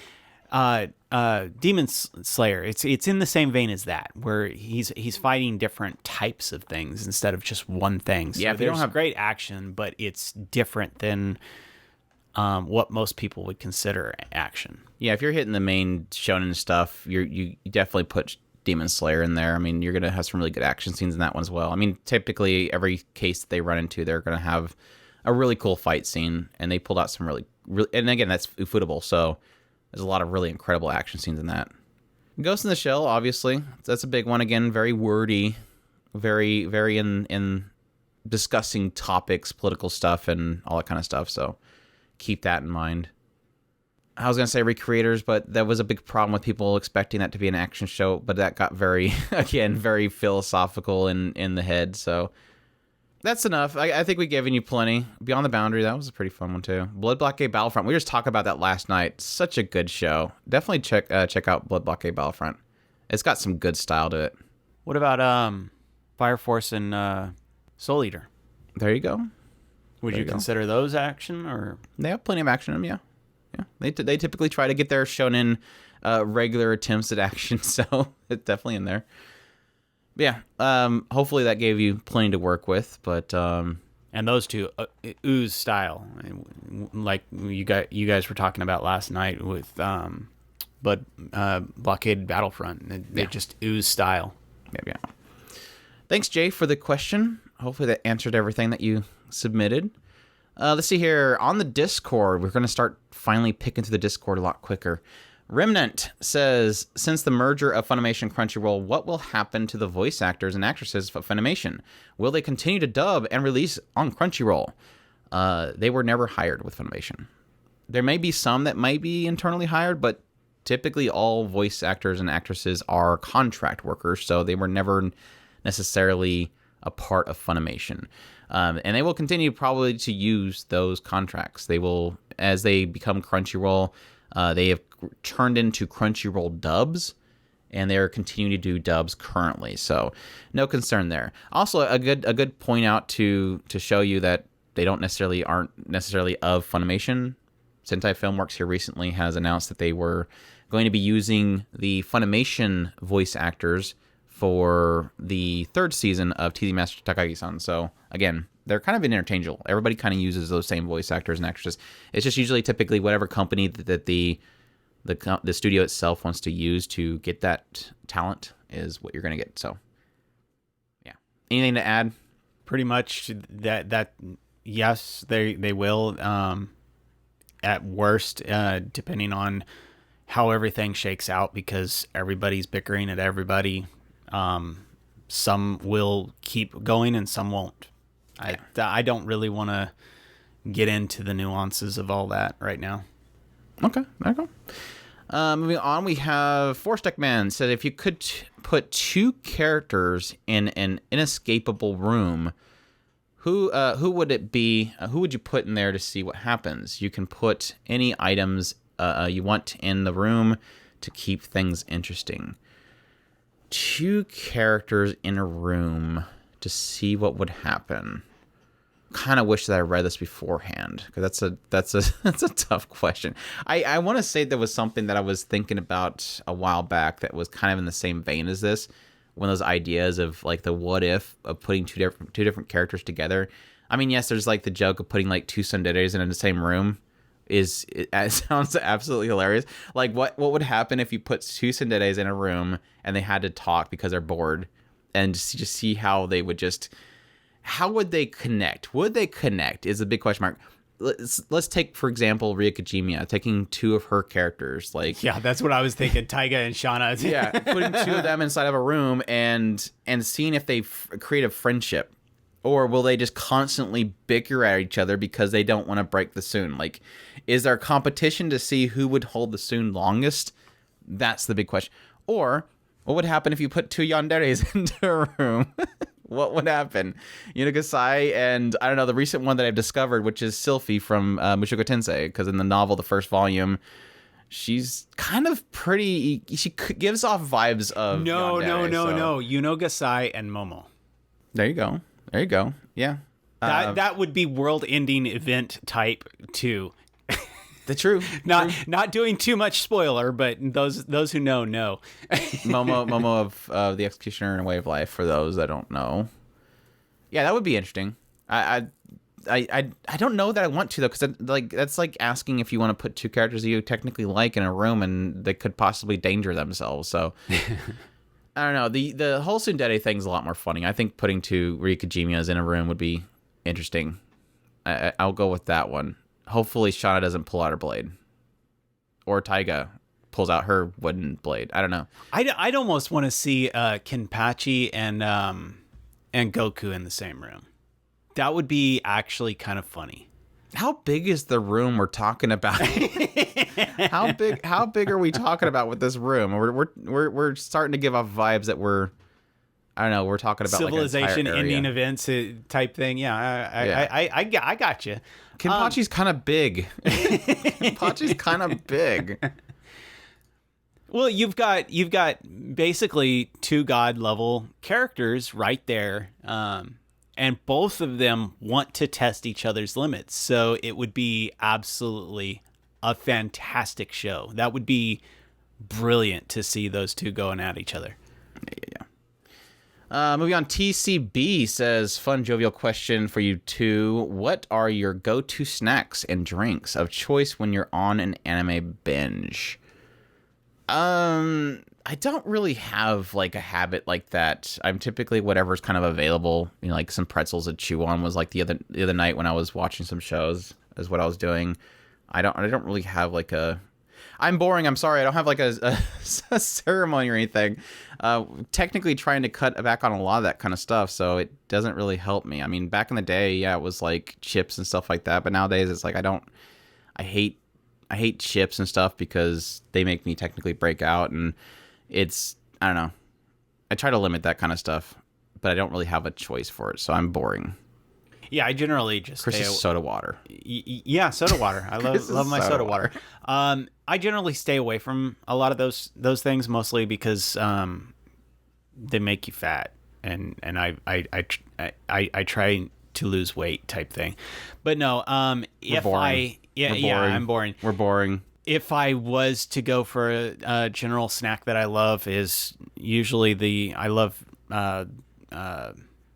Speaker 2: Demon Slayer, it's in the same vein as that, where he's fighting different types of things instead of just one thing. So
Speaker 1: yeah, if you don't have
Speaker 2: great action, but it's different than what most people would consider action.
Speaker 1: Yeah, if you're hitting the main shonen stuff, you definitely put Demon Slayer in there. I mean, you're gonna have some really good action scenes in that one as well. I mean, typically every case that they run into, they're gonna have a really cool fight scene, and they pulled out some really, and again, that's Ufotable, so there's a lot of really incredible action scenes in that. Ghost in the Shell, obviously, that's a big one. Again, very wordy, very in discussing topics, political stuff, and all that kind of stuff. So keep that in mind. I was gonna say Recreators, but that was a big problem with people expecting that to be an action show. But that got very philosophical in the head. So that's enough. I think we've given you plenty. Beyond the Boundary, that was a pretty fun one too. Blood Blockade Battlefront. We just talked about that last night. Such a good show. Definitely check out Blood Blockade Battlefront. It's got some good style to it.
Speaker 2: What about Fire Force and Soul Eater?
Speaker 1: There you go.
Speaker 2: Would you consider those action, or
Speaker 1: they have plenty of action in them? Yeah. They typically try to get their shonen regular attempts at action, so it's definitely in there. But yeah, hopefully that gave you plenty to work with. But
Speaker 2: and those two ooze style, like you guys were talking about last night with Blockade Battlefront. They just ooze style.
Speaker 1: Yeah. Thanks, Jay, for the question. Hopefully that answered everything that you submitted. Let's see here. On the Discord, we're going to start finally picking through the Discord a lot quicker. Remnant says, since the merger of Funimation and Crunchyroll, what will happen to the voice actors and actresses of Funimation? Will they continue to dub and release on Crunchyroll? They were never hired with Funimation. There may be some that might be internally hired, but typically all voice actors and actresses are contract workers, so they were never necessarily a part of Funimation. And they will continue probably to use those contracts. They will, as they become Crunchyroll, they have turned into Crunchyroll dubs, and they're continuing to do dubs currently. So no concern there. Also, a good point out to show you that they aren't necessarily of Funimation. Sentai Filmworks here recently has announced that they were going to be using the Funimation voice actors for the third season of TZ Master Takagi-san. So again, they're kind of interchangeable. Everybody kind of uses those same voice actors and actresses. It's just usually typically whatever company that the studio itself wants to use to get that talent is what you're going to get. So yeah. Anything to add?
Speaker 2: Pretty much that yes, they will. At worst, depending on how everything shakes out, because everybody's bickering at everybody. Some will keep going and some won't. I don't really want to get into the nuances of all that right now.
Speaker 1: Okay, there you go. Moving on, we have Force Deck Man said, if you could put two characters in an inescapable room, who would it be? Who would you put in there to see what happens? You can put any items you want in the room to keep things interesting. Two characters in a room to see what would happen. Kind of wish that I read this beforehand, because that's a tough question. I want to say there was something that I was thinking about a while back that was kind of in the same vein as this. One of those ideas of like the what if of putting two different characters together. I mean, yes, there's like the joke of putting like two tsunderes in the same room. It sounds absolutely hilarious. Like what would happen if you put two tsunderes in a room and they had to talk because they're bored, and just see how they would how would they connect? Would they connect is a big question mark. Let's take, for example, Ria Kajimiya, taking two of her characters. Like,
Speaker 2: yeah, that's what I was thinking. Taiga and Shauna.
Speaker 1: Yeah, putting two of them inside of a room and seeing if they create a friendship. Or will they just constantly bicker at each other because they don't want to break the Soon? Like, is there competition to see who would hold the Soon longest? That's the big question. Or what would happen if you put two yanderes into a room? What would happen? Yunagasai and, I don't know, the recent one that I've discovered, which is Sylphie from Mushoku Tensei, because in the novel, the first volume, she's kind of pretty... She gives off vibes of
Speaker 2: No. Yunagasai and Momo.
Speaker 1: There you go. Yeah.
Speaker 2: That would be world-ending event type 2.
Speaker 1: The true.
Speaker 2: Not doing too much spoiler, but those who know.
Speaker 1: Momo of the Executioner and A Way of Life, for those that don't know. Yeah, that would be interesting. I don't know that I want to, though, because that's like asking if you want to put two characters you technically like in a room and they could possibly danger themselves. So I don't know. The whole tsundere thing's a lot more funny. I think putting two Ria Kajimiyas in a room would be interesting. I'll go with that one. Hopefully Shauna doesn't pull out her blade. Or Taiga pulls out her wooden blade. I don't know.
Speaker 2: I'd almost want to see Kenpachi and Goku in the same room. That would be actually kind of funny.
Speaker 1: How big is the room we're talking about? How big are we talking about with this room? We're starting to give off vibes that we're talking about
Speaker 2: civilization,
Speaker 1: like
Speaker 2: ending events type thing. Yeah, I got you.
Speaker 1: Kenpachi's kind of big. Kenpachi's kind of big.
Speaker 2: Well, you've got basically 2 god level characters right there, and both of them want to test each other's limits. So it would be absolutely a fantastic show. That would be brilliant to see those 2 going at each other.
Speaker 1: Yeah. Moving on, TCB says, fun jovial question for you two. What are your go-to snacks and drinks of choice when you're on an anime binge? I don't really have like a habit like that. I'm typically whatever's kind of available. You know, like some pretzels to chew on was like the other night when I was watching some shows is what I was doing. I don't really have like I'm boring. I'm sorry. I don't have like a ceremony or anything. Technically trying to cut back on a lot of that kind of stuff, so it doesn't really help me. I mean, back in the day, yeah, it was like chips and stuff like that. But nowadays, it's like I hate chips and stuff because they make me technically break out, and I don't know. I try to limit that kind of stuff, but I don't really have a choice for it, so I'm boring.
Speaker 2: Yeah, I generally just
Speaker 1: Chris's soda water.
Speaker 2: Yeah, soda water. I love my soda water. I generally stay away from a lot of those things, mostly because they make you fat, and I try to lose weight type thing. But no, I'm boring.
Speaker 1: We're boring.
Speaker 2: If I was to go for a general snack that I love, is usually I love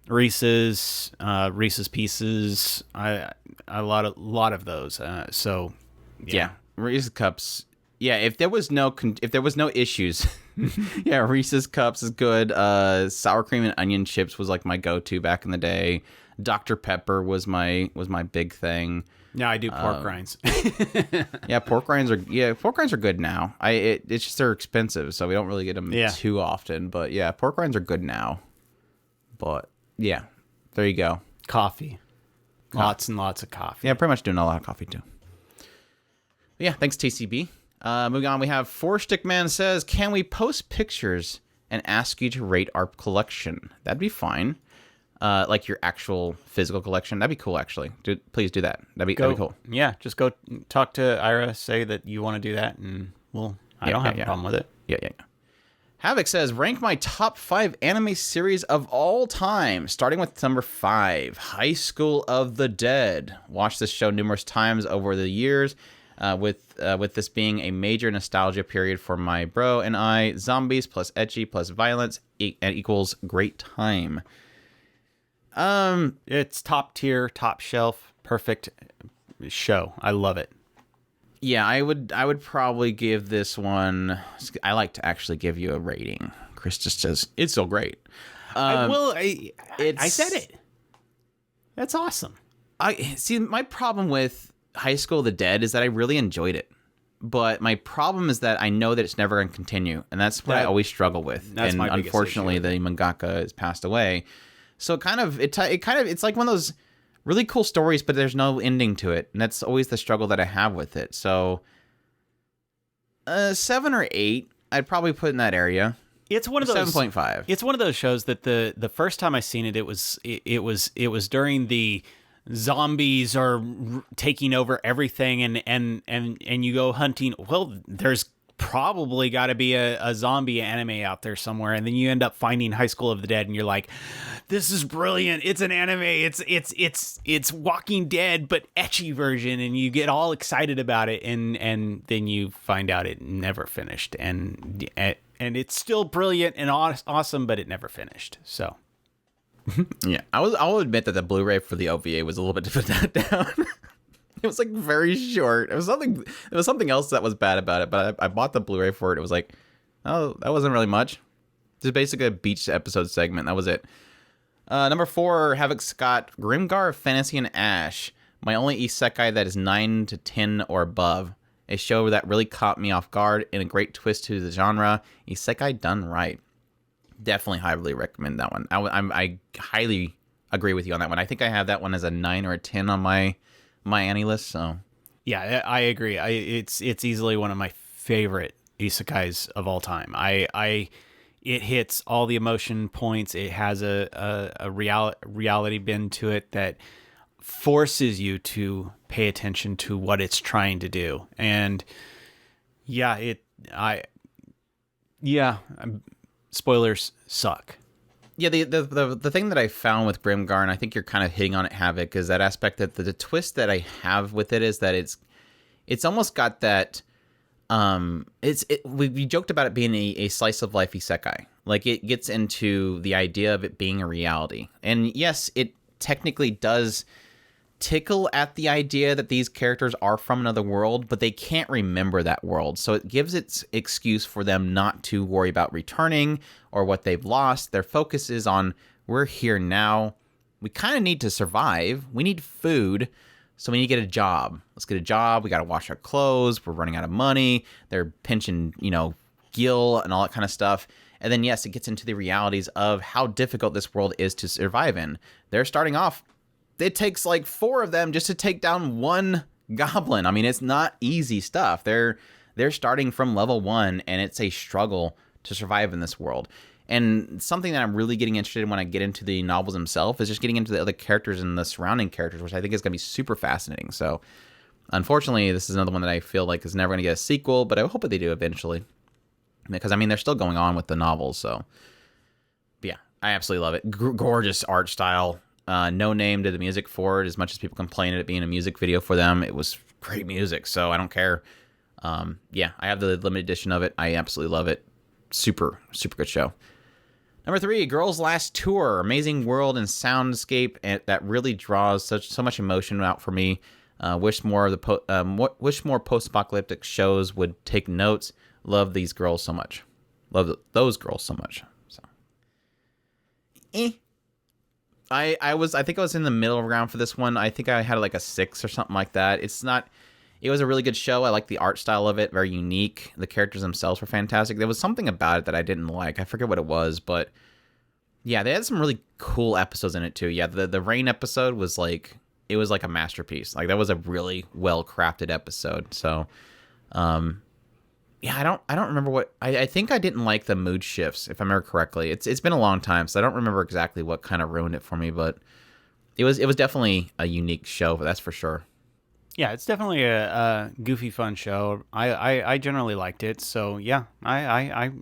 Speaker 2: Reese's Pieces. A lot of those. So yeah,
Speaker 1: Reese's Cups. Yeah, if there was no issues, yeah, Reese's Cups is good. Sour cream and onion chips was like my go-to back in the day. Dr. Pepper was my big thing.
Speaker 2: Yeah, I do pork rinds.
Speaker 1: Yeah, pork rinds are good now. It's just they're expensive, so we don't really get them too often. But yeah, pork rinds are good now. But yeah, there you go.
Speaker 2: Coffee. Lots and lots of coffee.
Speaker 1: Yeah, pretty much doing a lot of coffee too. But yeah, thanks TCB. Moving on, we have Four Stick Man says, can we post pictures and ask you to rate our collection? That'd be fine. Like your actual physical collection. That'd be cool, actually. Please do that. That'd be cool.
Speaker 2: Yeah, just go talk to Ira, say that you want to do that, and I don't have a problem with it.
Speaker 1: Yeah. Havoc says, rank my top 5 anime series of all time, starting with number 5, High School of the Dead. Watched this show numerous times over the years, with this being a major nostalgia period for my bro and I. Zombies plus ecchi plus violence equals great time.
Speaker 2: It's top tier, top shelf, perfect show. I love it.
Speaker 1: Yeah, I would probably give this one. I like to actually give you a rating. Chris just says it's so great.
Speaker 2: I said it. That's awesome.
Speaker 1: I see. My problem with High School of the Dead is that I really enjoyed it, but my problem is that I know that it's never going to continue, and that's what I always struggle with.
Speaker 2: That's
Speaker 1: and
Speaker 2: my biggest
Speaker 1: unfortunately,
Speaker 2: issue.
Speaker 1: the mangaka has passed away. So it's like one of those really cool stories, but there's no ending to it, and that's always the struggle that I have with it. So, 7 or 8, I'd probably put in that area.
Speaker 2: It's one of those
Speaker 1: 7.5.
Speaker 2: It's one of those shows that the first time I seen it, it was during the zombies are taking over everything, and you go hunting. Well, there's probably got to be a zombie anime out there somewhere, and then you end up finding High School of the Dead, and you're like, this is brilliant. It's an anime. It's Walking Dead but ecchi version, and you get all excited about it, and then you find out it never finished, and it's still brilliant and awesome, but it never finished. So
Speaker 1: yeah, I'll admit that the Blu-ray for the OVA was a little bit to put that down. It was like very short. It was something else that was bad about it, but I bought the Blu-ray for it. It was like, oh, that wasn't really much. Just basically a beach episode segment. That was it. Number 4, Havoc Scott, Grimgar of Fantasy and Ash. My only isekai that is 9 to 10 or above. A show that really caught me off guard and a great twist to the genre. Isekai done right. Definitely highly recommend that one. I highly agree with you on that one. I think I have that one as a 9 or a 10 on my Annie list. So
Speaker 2: Yeah, I agree. It's easily one of my favorite isekais of all time. It hits all the emotion points. It has a reality bend to it that forces you to pay attention to what it's trying to do. And spoilers suck.
Speaker 1: yeah, the thing that I found with Grimgar, and I think you're kind of hitting on it, Havoc, is that aspect that the twist that I have with it is that it's almost got that. We joked about it being a slice of life isekai. Like, it gets into the idea of it being a reality, and yes, it technically does tickle at the idea that these characters are from another world, but they can't remember that world. So it gives its excuse for them not to worry about returning or what they've lost. Their focus is on, we're here now. We kind of need to survive. We need food. So we need to get a job. Let's get a job. We got to wash our clothes. We're running out of money. They're pinching, Gil and all that kind of stuff. And then, yes, it gets into the realities of how difficult this world is to survive in. They're starting off. It takes like 4 of them just to take down one goblin. I mean, it's not easy stuff. They're starting from level 1, and it's a struggle to survive in this world. And something that I'm really getting interested in when I get into the novels themselves is just getting into the other characters and the surrounding characters, which I think is going to be super fascinating. So, unfortunately, this is another one that I feel like is never going to get a sequel, but I hope that they do eventually. Because, I mean, they're still going on with the novels, so. But yeah, I absolutely love it. Gorgeous art style. No Name did the music for it. As much as people complained it being a music video for them, it was great music, so I don't care. Yeah, I have the limited edition of it. I absolutely love it. Super, super good show. Number 3, Girls Last Tour. Amazing world and soundscape that really draws so much emotion out for me. Wish more post-apocalyptic shows would take notes. Love these girls so much. Love those girls so much. So, I think I was in the middle ground for this one. I think I had like a 6 or something like that. It was a really good show. I like the art style of it, very unique. The characters themselves were fantastic. There was something about it that I didn't like. I forget what it was, but yeah, they had some really cool episodes in it too. Yeah, the rain episode was like, it was like a masterpiece. Like, that was a really well crafted episode. So, yeah, I don't remember what I think I didn't like the mood shifts, if I remember correctly. It's been a long time, so I don't remember exactly what kind of ruined it for me, but it was definitely a unique show, that's for sure.
Speaker 2: Yeah, it's definitely a goofy, fun show. I generally liked it, so yeah, I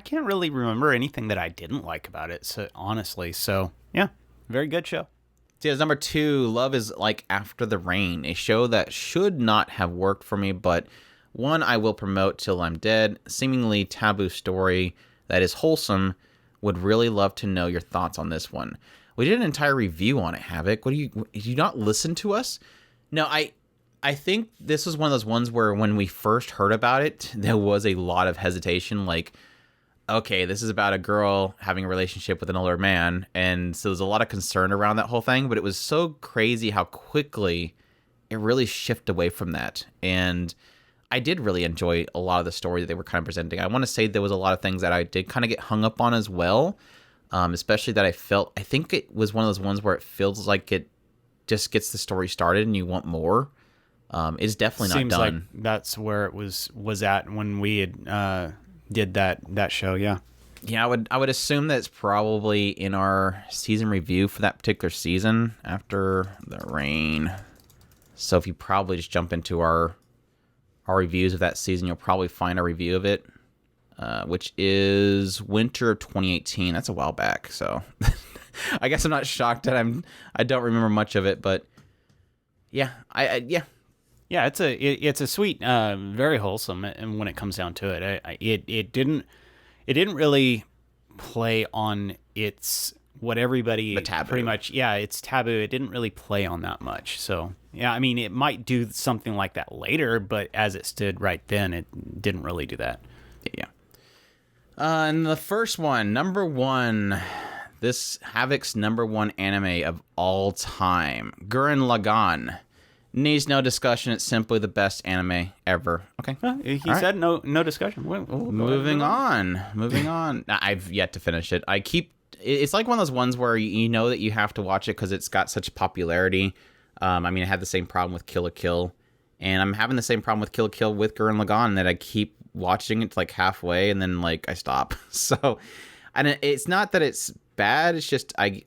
Speaker 2: can't really remember anything that I didn't like about it, so honestly. So yeah, very good show.
Speaker 1: See, as number 2, Love is Like After the Rain, a show that should not have worked for me, but one I will promote till I'm dead. Seemingly taboo story that is wholesome. Would really love to know your thoughts on this one. We did an entire review on it, Havoc. Did you not listen to us? No, I think this was one of those ones where when we first heard about it, there was a lot of hesitation. Like, okay, this is about a girl having a relationship with an older man. And so there's a lot of concern around that whole thing. But it was so crazy how quickly it really shifted away from that. And I did really enjoy a lot of the story that they were kind of presenting. I want to say there was a lot of things that I did kind of get hung up on as well. Especially that I think it was one of those ones where it feels like it just gets the story started and you want more. It's definitely not done.
Speaker 2: Seems like that's where it was at when we had did that show. Yeah.
Speaker 1: Yeah, I would assume that it's probably in our season review for that particular season, After the Rain. So if you probably just jump into our reviews of that season, you'll probably find a review of it, which is winter of 2018. That's a while back, so I guess I'm not shocked that I don't remember much of it, but yeah,
Speaker 2: Yeah, it's a sweet, very wholesome, and when it comes down to it, it didn't really play on what everybody pretty much, it's taboo. It didn't really play on that much. So yeah, I mean, it might do something like that later, but as it stood right then, it didn't really do that.
Speaker 1: Yeah. And the first one, number 1, this Havoc's number 1 anime of all time, Gurren Lagann. Needs no discussion. It's simply the best anime ever. Okay.
Speaker 2: He said no discussion.
Speaker 1: Moving on. Nah, I've yet to finish it. It's like one of those ones where you know that you have to watch it because it's got such popularity. I mean, I had the same problem with Kill la Kill, and I'm having the same problem with Kill la Kill with Gurren Lagann, that I keep watching it like halfway and then like I stop. So, and it's not that it's bad. It's just I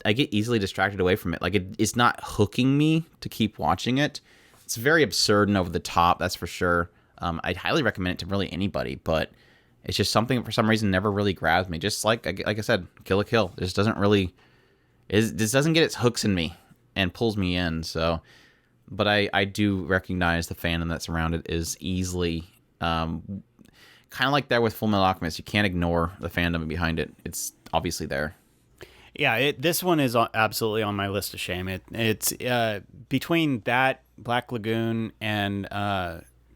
Speaker 1: get easily distracted away from it. Like it's not hooking me to keep watching it. It's very absurd and over the top, that's for sure. I'd highly recommend it to really anybody, but it's just something that for some reason never really grabs me. Just like I said, Kill la Kill. It just doesn't really. This doesn't get its hooks in me and pulls me in. So, but I do recognize the fandom that's around it is easily kind of like there with Full Metal Alchemist. You can't ignore the fandom behind it. It's obviously there.
Speaker 2: Yeah, this one is absolutely on my list of shame. It's between that, Black Lagoon, and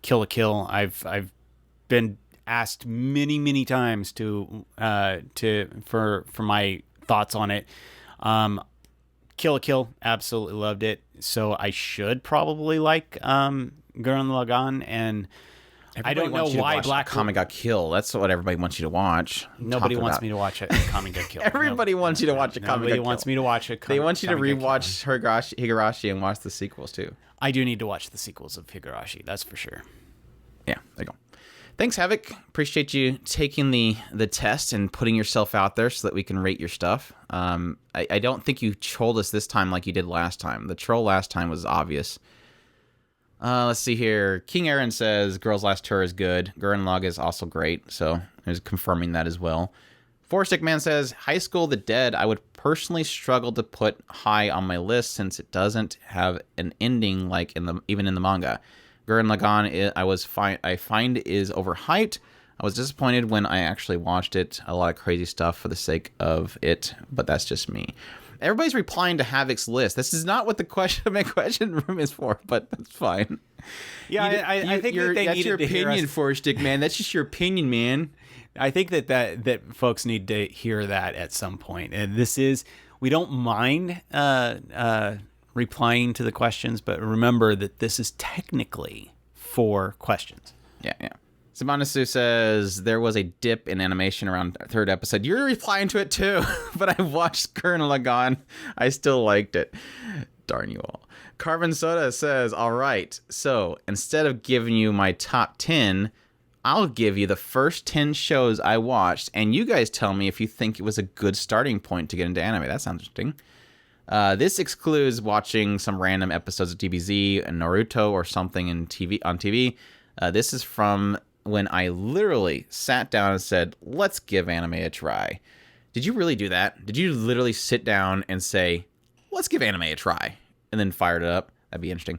Speaker 2: Kill la Kill. I've been asked many times for my thoughts on it. Kill la Kill, absolutely loved it. So I should probably like Gurren Lagann, and I don't know why Black
Speaker 1: Kamen got killed. That's what everybody wants you to watch.
Speaker 2: Nobody wants me to watch it. Kamen got killed.
Speaker 1: Everybody wants you to watch it.
Speaker 2: Nobody wants me to watch it.
Speaker 1: They want you to rewatch Higurashi and watch the sequels too.
Speaker 2: I do need to watch the sequels of Higurashi. That's for sure.
Speaker 1: Yeah, there you go. Thanks, Havoc. Appreciate you taking the test and putting yourself out there so that we can rate your stuff. I don't think you trolled us this time like you did last time. The troll last time was obvious. Let's see here. King Aaron says Girls Last Tour is good. Gurren Lagann is also great, so he's confirming that as well. Four Stick Man says High School of the Dead I would personally struggle to put high on my list since it doesn't have an ending like even in the manga. Gurren Lagann I find is overhyped. I was disappointed when I actually watched it. A lot of crazy stuff for the sake of it, but that's just me. Everybody's replying to Havoc's list. This is not what the question room is for, but that's fine.
Speaker 2: Yeah, I think that they
Speaker 1: that's your
Speaker 2: to hear
Speaker 1: opinion,
Speaker 2: us.
Speaker 1: Four Stick Man. That's just your opinion, man.
Speaker 2: I think that folks need to hear that at some point. And we don't mind replying to the questions, but remember that this is technically 4 questions.
Speaker 1: Yeah. Sabanasu says there was a dip in animation around 3rd episode. You're replying to it too, but I watched Gurren Lagann. I still liked it. Darn you all. Carbon Soda says, all right, so instead of giving you my top 10, I'll give you the first 10 shows I watched, and you guys tell me if you think it was a good starting point to get into anime. That sounds interesting. This excludes watching some random episodes of DBZ and Naruto or something on TV. This is from when I literally sat down and said, let's give anime a try. Did you really do that? Did you literally sit down and say, let's give anime a try, and then fired it up? That'd be interesting.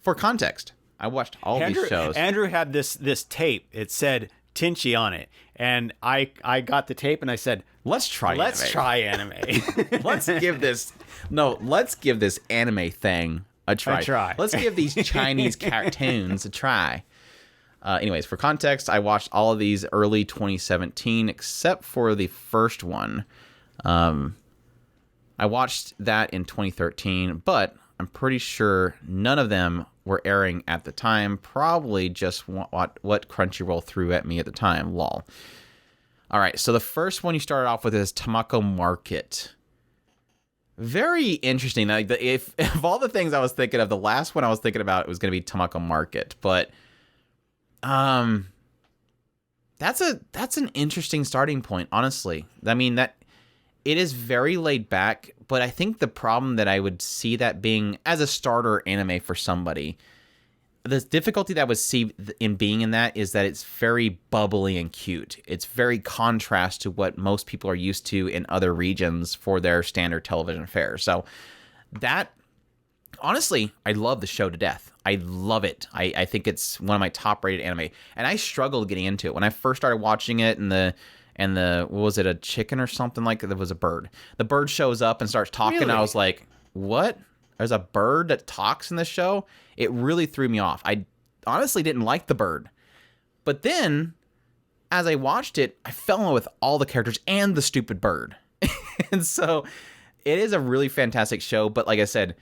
Speaker 1: For context, I watched all these shows.
Speaker 2: Andrew had this tape. It said Tenchi on it. And I got the tape and I said,
Speaker 1: let's try
Speaker 2: anime.
Speaker 1: Let's give this anime thing a try. Let's give these Chinese cartoons a try. Anyways, for context, I watched all of these early 2017, except for the first one. I watched that in 2013, but I'm pretty sure none of them were airing at the time. Probably just what Crunchyroll threw at me at the time. Lol. All right, so the first one you started off with is Tamako Market. Very interesting. Like if of all the things I was thinking of, the last one I was thinking about was going to be Tamako Market, but that's an interesting starting point, honestly. I mean, that it is very laid back, but I think the problem that I would see that being as a starter anime for somebody, the difficulty that I would see in being in that is that it's very bubbly and cute. It's very contrast to what most people are used to in other regions for their standard television fare. So that, honestly, I love the show to death. I love it. I think it's one of my top rated anime, and I struggled getting into it when I first started watching it. And the what was it, a chicken or something like that? It was a bird. The bird shows up and starts talking. Really? I was like, what? There's a bird that talks in this show? It really threw me off. I honestly didn't like the bird. But then, as I watched it, I fell in love with all the characters and the stupid bird. And so, it is a really fantastic show. But like I said,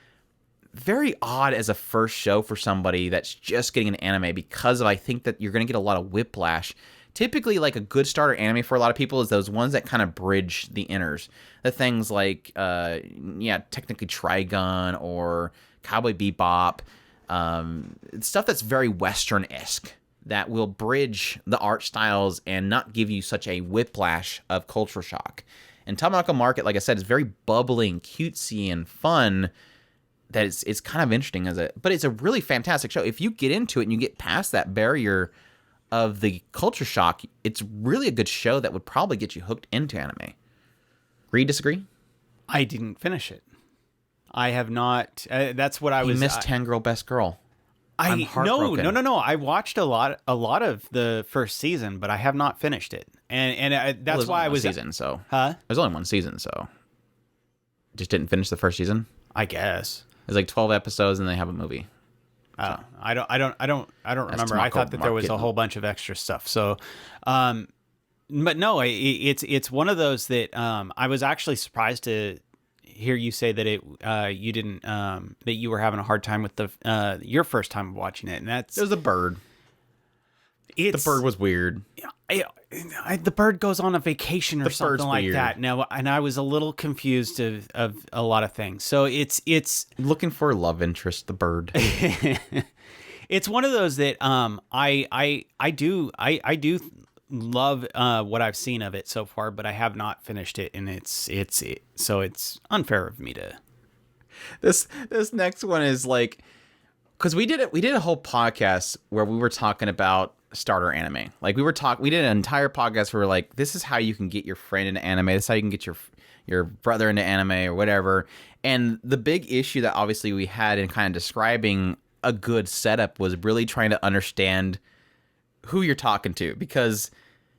Speaker 1: very odd as a first show for somebody that's just getting an anime, because I think that you're going to get a lot of whiplash. Typically, like a good starter anime for a lot of people is those ones that kind of bridge the inners. The things like, technically Trigun or Cowboy Bebop, stuff that's very Western-esque, that will bridge the art styles and not give you such a whiplash of cultural shock. And Tamako Market, like I said, is very bubbling, cutesy, and fun. That it's kind of interesting but it's a really fantastic show. If you get into it and you get past that barrier of the culture shock, it's really a good show that would probably get you hooked into anime. Agree, disagree?
Speaker 2: I didn't finish it. I have not. That's what I was.
Speaker 1: You missed 10 Girl Best Girl. I'm heartbroken.
Speaker 2: No. I watched a lot of the first season, but I have not finished it, and that's why I was.
Speaker 1: Season, so there's only one season, so just didn't finish the first season.
Speaker 2: I guess
Speaker 1: it's like 12 episodes, and they have a movie.
Speaker 2: So. I don't remember. I thought that there was a whole bunch of extra stuff. So, but no, it's one of those that I was actually surprised to hear you say that you didn't that you were having a hard time with your first time watching it, and that's
Speaker 1: there's a bird. The bird was weird.
Speaker 2: The bird goes on a vacation or something like that. Now, and I was a little confused of a lot of things. So it's
Speaker 1: looking for a love interest. The bird.
Speaker 2: It's one of those that I do love what I've seen of it so far, but I have not finished it, and so it's unfair of me to.
Speaker 1: This next one is like, because we did a whole podcast where we were talking about starter anime. Like we did an entire podcast where we're like, this is how you can get your friend into anime. This is how you can get your brother into anime or whatever. And the big issue that obviously we had in kind of describing a good setup was really trying to understand who you're talking to, because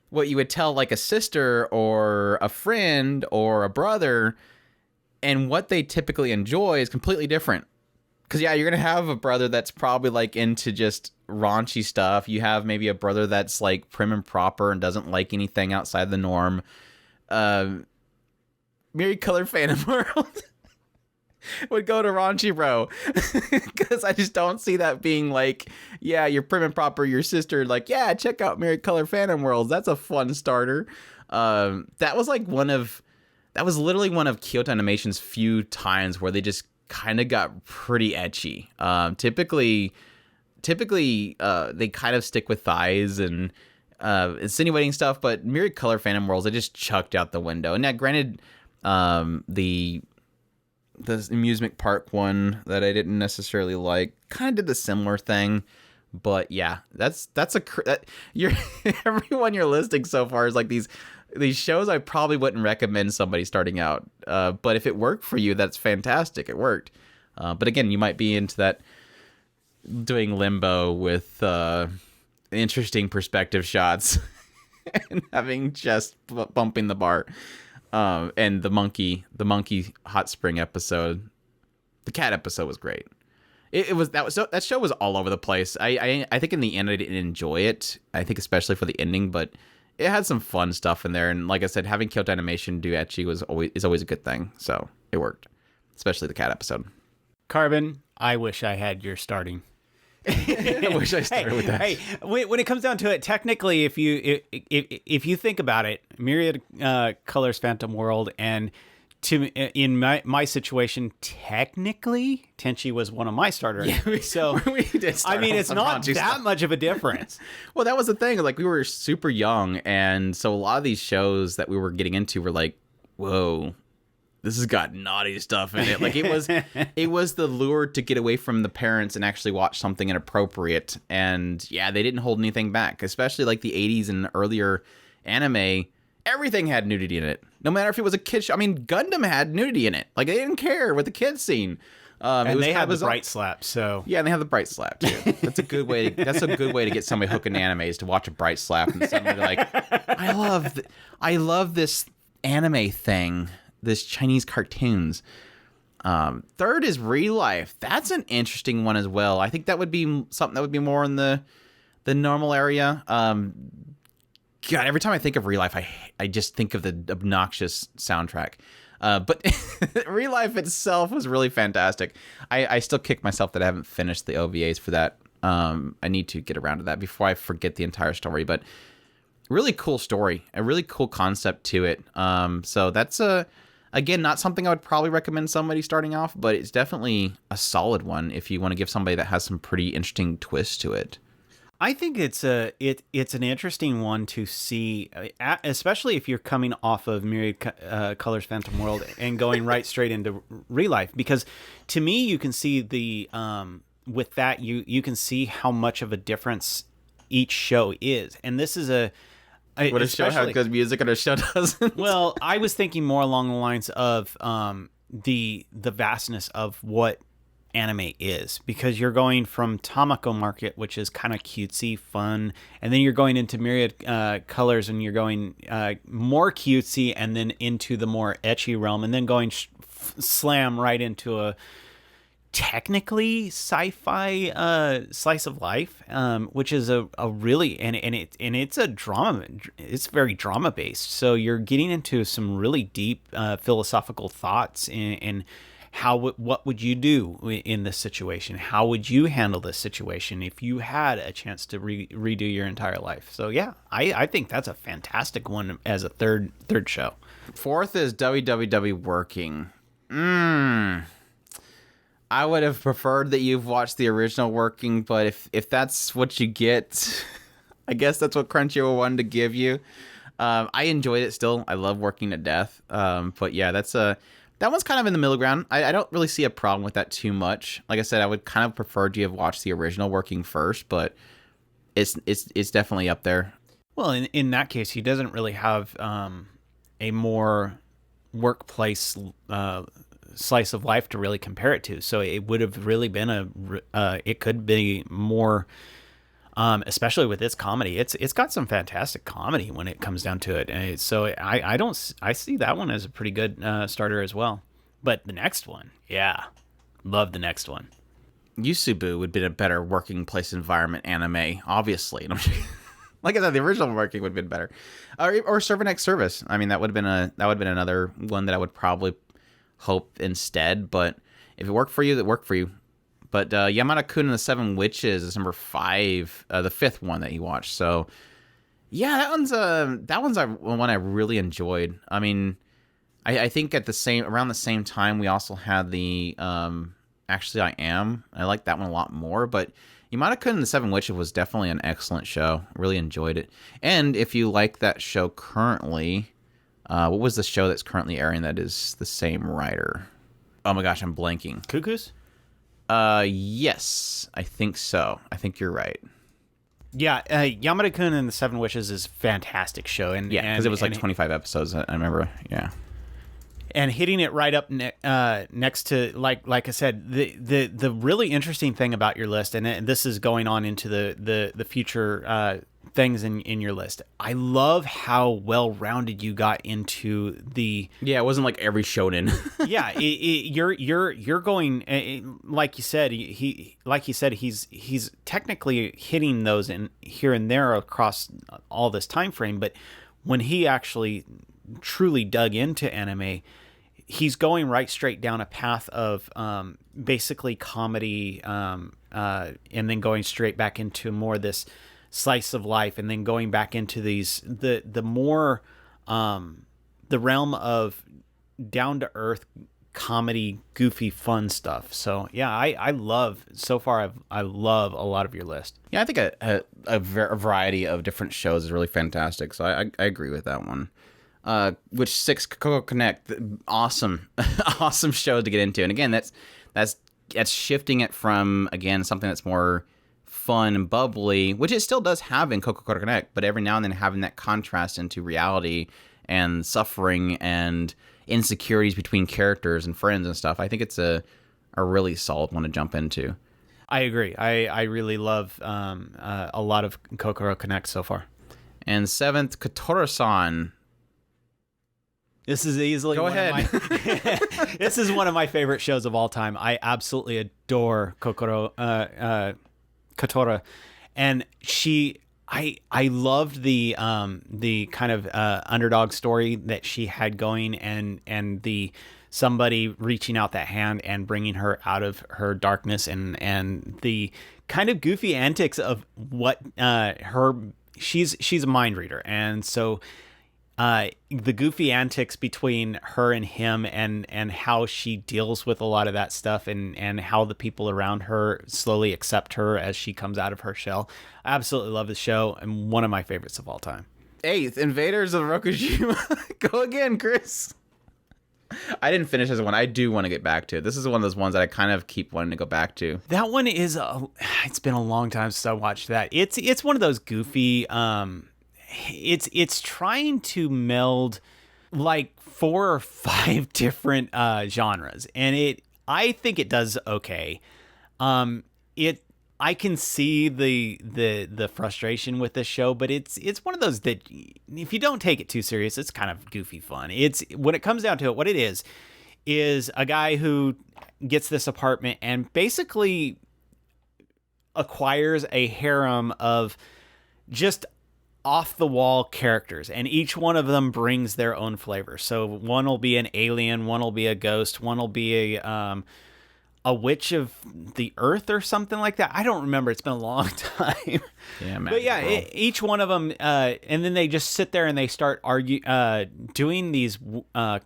Speaker 1: what you would tell like a sister or a friend or a brother and what they typically enjoy is completely different. Because, yeah, you're going to have a brother that's probably, like, into just raunchy stuff. You have maybe a brother that's, like, prim and proper and doesn't like anything outside the norm. Mary Color Phantom World would go to raunchy bro. Because I just don't see that being, like, yeah, you're prim and proper, your sister, like, yeah, check out Mary Color Phantom Worlds. That's a fun starter. That was, like, that was literally one of Kyoto Animation's few times where they just kind of got pretty ecchi. Typically they kind of stick with thighs and insinuating stuff, but Mirrored Color Phantom Worlds, they just chucked out the window. And now, granted, the amusement park one that I didn't necessarily like kind of did the similar thing. But yeah, you're everyone you're listing so far is like these shows I probably wouldn't recommend somebody starting out. But if it worked for you, that's fantastic. It worked. But again, you might be into that doing limbo with interesting perspective shots and having just bumping the bar. And the monkey hot spring episode, the cat episode was great. That show was all over the place. I think in the end I didn't enjoy it. I think especially for the ending, but it had some fun stuff in there. And like I said, having Kyoto Animation do ecchi is always a good thing. So it worked, especially the cat episode.
Speaker 2: Carbon, I wish I had your starting.
Speaker 1: I wish I started with that.
Speaker 2: Hey, when it comes down to it, technically, if you think about it, Myriad Colors Phantom World, and in my situation, technically, Tenchi was one of my starters. Yeah, so we did. I mean, it's not that much of a difference.
Speaker 1: Well, that was the thing. Like, we were super young, and so a lot of these shows that we were getting into were like, whoa, this has got naughty stuff in it. Like, it was the lure to get away from the parents and actually watch something inappropriate. And yeah, they didn't hold anything back, especially like the 80s and earlier anime. Everything had nudity in it. No matter if it was a kid show. I mean, Gundam had nudity in it. Like, they didn't care with the kids scene.
Speaker 2: And they had the bright slap, so
Speaker 1: yeah, and they have the bright slap too. That's a good way. That's a good way to get somebody hooked in anime, is to watch a bright slap and suddenly they're like, I love this anime thing, this Chinese cartoons. Third is Real Life. That's an interesting one as well. I think that would be something that would be more in the normal area. God, every time I think of Real Life, I just think of the obnoxious soundtrack. But Real Life itself was really fantastic. I still kick myself that I haven't finished the OVAs for that. I need to get around to that before I forget the entire story. But really cool story, a really cool concept to it. So that's again, not something I would probably recommend somebody starting off, but it's definitely a solid one if you want to give somebody that has some pretty interesting twists to it.
Speaker 2: I think it's an interesting one to see, especially if you're coming off of Myriad Colors Phantom World and going right straight into Real Life, because to me you can see with that you can see how much of a difference each show is, and this is
Speaker 1: would a show have good music and a show doesn't?
Speaker 2: Well, I was thinking more along the lines of the vastness of what anime is, because you're going from Tamako Market, which is kind of cutesy, fun, and then you're going into Myriad Colors, and you're going more cutesy, and then into the more ecchi realm, and then going slam right into a technically sci-fi slice of life, which is a really and it's a drama. It's very drama based, so you're getting into some really deep philosophical thoughts and what would you do in this situation? How would you handle this situation if you had a chance to redo your entire life? So yeah, I think that's a fantastic one as a third show.
Speaker 1: Fourth is WWW Working. I would have preferred that you've watched the original Working, but if that's what you get, I guess that's what Crunchyroll wanted to give you. I enjoyed it still. I love Working to death. But yeah, that one's kind of in the middle ground. I don't really see a problem with that too much. Like I said, I would kind of prefer you have watched the original Working first, but it's definitely up there.
Speaker 2: Well, in that case, he doesn't really have a more workplace slice of life to really compare it to. So it would have really been it could be more, especially with its comedy. It's got some fantastic comedy when it comes down to it. And so I see that one as a pretty good starter as well. But the next one, yeah, love the next one.
Speaker 1: Yusubu would have been a better working place environment anime, obviously. Like I said, the original Working would have been better, or Servant X Service. I mean, that would have been another one that I would probably hope instead. But if it worked for you, that worked for you. But Yamada-kun and the Seven Witches is number 5, the 5th one that you watched. So yeah, that one's one I really enjoyed. I mean, I think around the same time we also had the Actually I Am. I like that one a lot more, but Yamada-kun and the Seven Witches was definitely an excellent show. Really enjoyed it. And if you like that show currently, what was the show that's currently airing that is the same writer? Oh my gosh, I'm blanking.
Speaker 2: Cuckoos?
Speaker 1: Yes, I think so. I think you're right.
Speaker 2: Yeah, Yamada-kun and the Seven Wishes is a fantastic show. And
Speaker 1: yeah, because it was like 25 episodes, I remember. Yeah.
Speaker 2: And hitting it right up next to, like I said, the really interesting thing about your list, and this is going on into the future things in your list. I love how well-rounded you got into the.
Speaker 1: Yeah, it wasn't like every shonen.
Speaker 2: Yeah, you're going like you said. He's technically hitting those in here and there across all this time frame, but when he actually truly dug into anime, he's going right straight down a path of basically comedy, and then going straight back into more this slice of life, and then going back into these the more the realm of down to earth comedy, goofy, fun stuff. So yeah, I love so far. I love a lot of your list.
Speaker 1: Yeah, I think a variety of different shows is really fantastic. So I agree with that one. Which 6 Coco Connect, awesome, awesome show to get into. And again, that's shifting it from, again, something that's more fun and bubbly, which it still does have in Coco Connect, but every now and then having that contrast into reality and suffering and insecurities between characters and friends and stuff. I think it's a really solid one to jump into.
Speaker 2: I agree. I really love a lot of Kokoro Connect so far.
Speaker 1: And 7th, Kotora-san.
Speaker 2: This is easily
Speaker 1: Go ahead.
Speaker 2: This is one of my favorite shows of all time. I absolutely adore Kotora, and I loved the kind of underdog story that she had going, and the somebody reaching out that hand and bringing her out of her darkness, and the kind of goofy antics of what she's a mind reader, and so the goofy antics between her and him, and how she deals with a lot of that stuff, and how the people around her slowly accept her as she comes out of her shell. I absolutely love the show, and one of my favorites of all time.
Speaker 1: Eighth, Invaders of Rokushima. Go again, Chris. I didn't finish this one. I do want to get back to it. This is one of those ones that I kind of keep wanting to go back to.
Speaker 2: That one is it's been a long time since I watched that. It's one of those goofy it's trying to meld like 4 or 5 different genres, and I think it does okay. I can see the frustration with this show, but it's one of those that if you don't take it too serious, it's kind of goofy fun. It's when it comes down to it, what it is a guy who gets this apartment and basically acquires a harem of just off the wall characters, and each one of them brings their own flavor. So one will be an alien, one will be a ghost, one will be a witch of the earth or something like that. I don't remember. It's been a long time.
Speaker 1: Yeah,
Speaker 2: but yeah, each one of them, and then they just sit there and they start doing these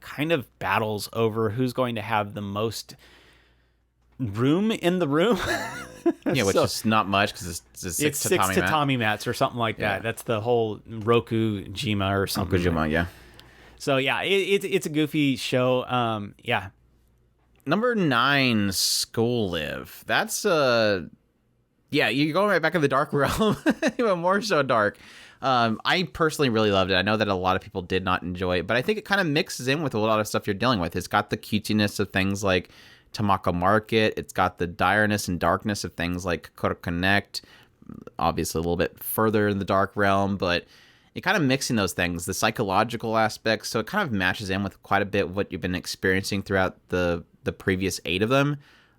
Speaker 2: kind of battles over who's going to have the most room in the room.
Speaker 1: Yeah, which is not much because it's 6
Speaker 2: tatami mats or something like that. That's the whole Rokujima or something.
Speaker 1: Rokujima, yeah.
Speaker 2: So yeah, it's a goofy show. Yeah.
Speaker 1: Number 9, School Live. That's yeah, you're going right back in the dark realm, even more so dark. I personally really loved it. I know that a lot of people did not enjoy it, but I think it kind of mixes in with a lot of stuff you're dealing with. It's got the cutesiness of things like Tamako Market. It's got the direness and darkness of things like Koro Connect. Obviously a little bit further in the dark realm, but it kind of mixing those things, the psychological aspects. So it kind of matches in with quite a bit of what you've been experiencing throughout the previous 8 of them.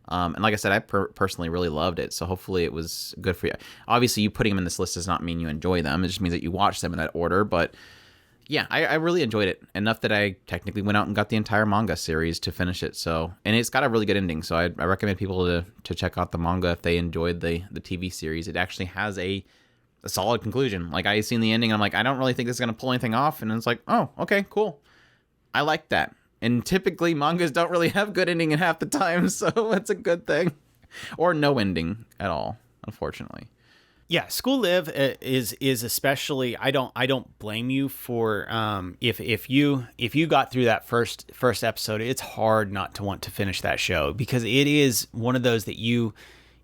Speaker 1: And like I said, I personally really loved it. So hopefully it was good for you. Obviously, you putting them in this list does not mean you enjoy them. It just means that you watch them in that order. But yeah, I really enjoyed it enough that I technically went out and got the entire manga series to finish it. So, and it's got a really good ending. So I recommend people to check out the manga if they enjoyed the TV series. It actually has a solid conclusion. Like, I seen the ending and I'm like, I don't really think this is going to pull anything off. And it's like, oh, okay, cool. I like that. And typically mangas don't really have good ending in half the time, so that's a good thing. Or no ending at all, unfortunately.
Speaker 2: Yeah, School Live is especially. I don't blame you for if you got through that first episode. It's hard not to want to finish that show because it is one of those that you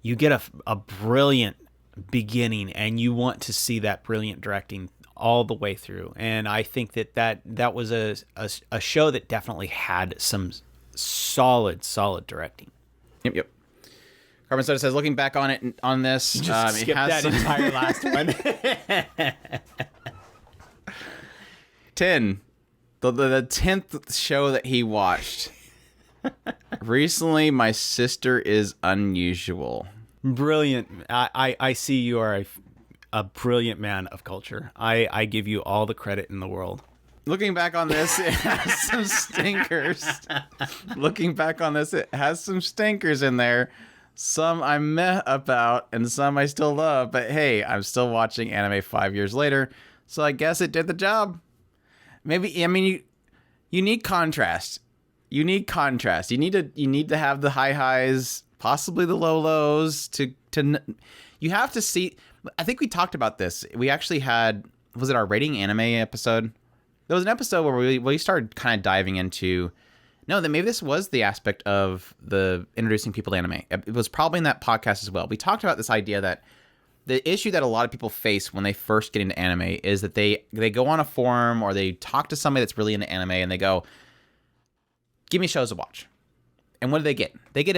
Speaker 2: get a brilliant beginning and you want to see that brilliant directing all the way through. And I think that was a show that definitely had some solid directing.
Speaker 1: Yep. Carbon Soda says, looking back on it, on this,
Speaker 2: just skip that entire last one.
Speaker 1: 10. The 10th show that he watched. Recently, My Sister is Unusual.
Speaker 2: Brilliant. I see you are a brilliant man of culture. I give you all the credit in the world.
Speaker 1: Looking back on this, it has some stinkers. Looking back on this, it has some stinkers in there. Some I'm meh about, and some I still love. But hey, I'm still watching anime 5 years later, so I guess it did the job. Maybe, I mean, you need contrast. You need contrast. You need to have the high highs, possibly the low lows. You have to see. I think we talked about this. We actually had, was it our rating anime episode? There was an episode where we started kind of diving into, no, that maybe this was the aspect of the introducing people to anime. It was probably in that podcast as well. We talked about this idea that the issue that a lot of people face when they first get into anime is that they go on a forum or they talk to somebody that's really into anime and they go, give me shows to watch. And what do they get? They get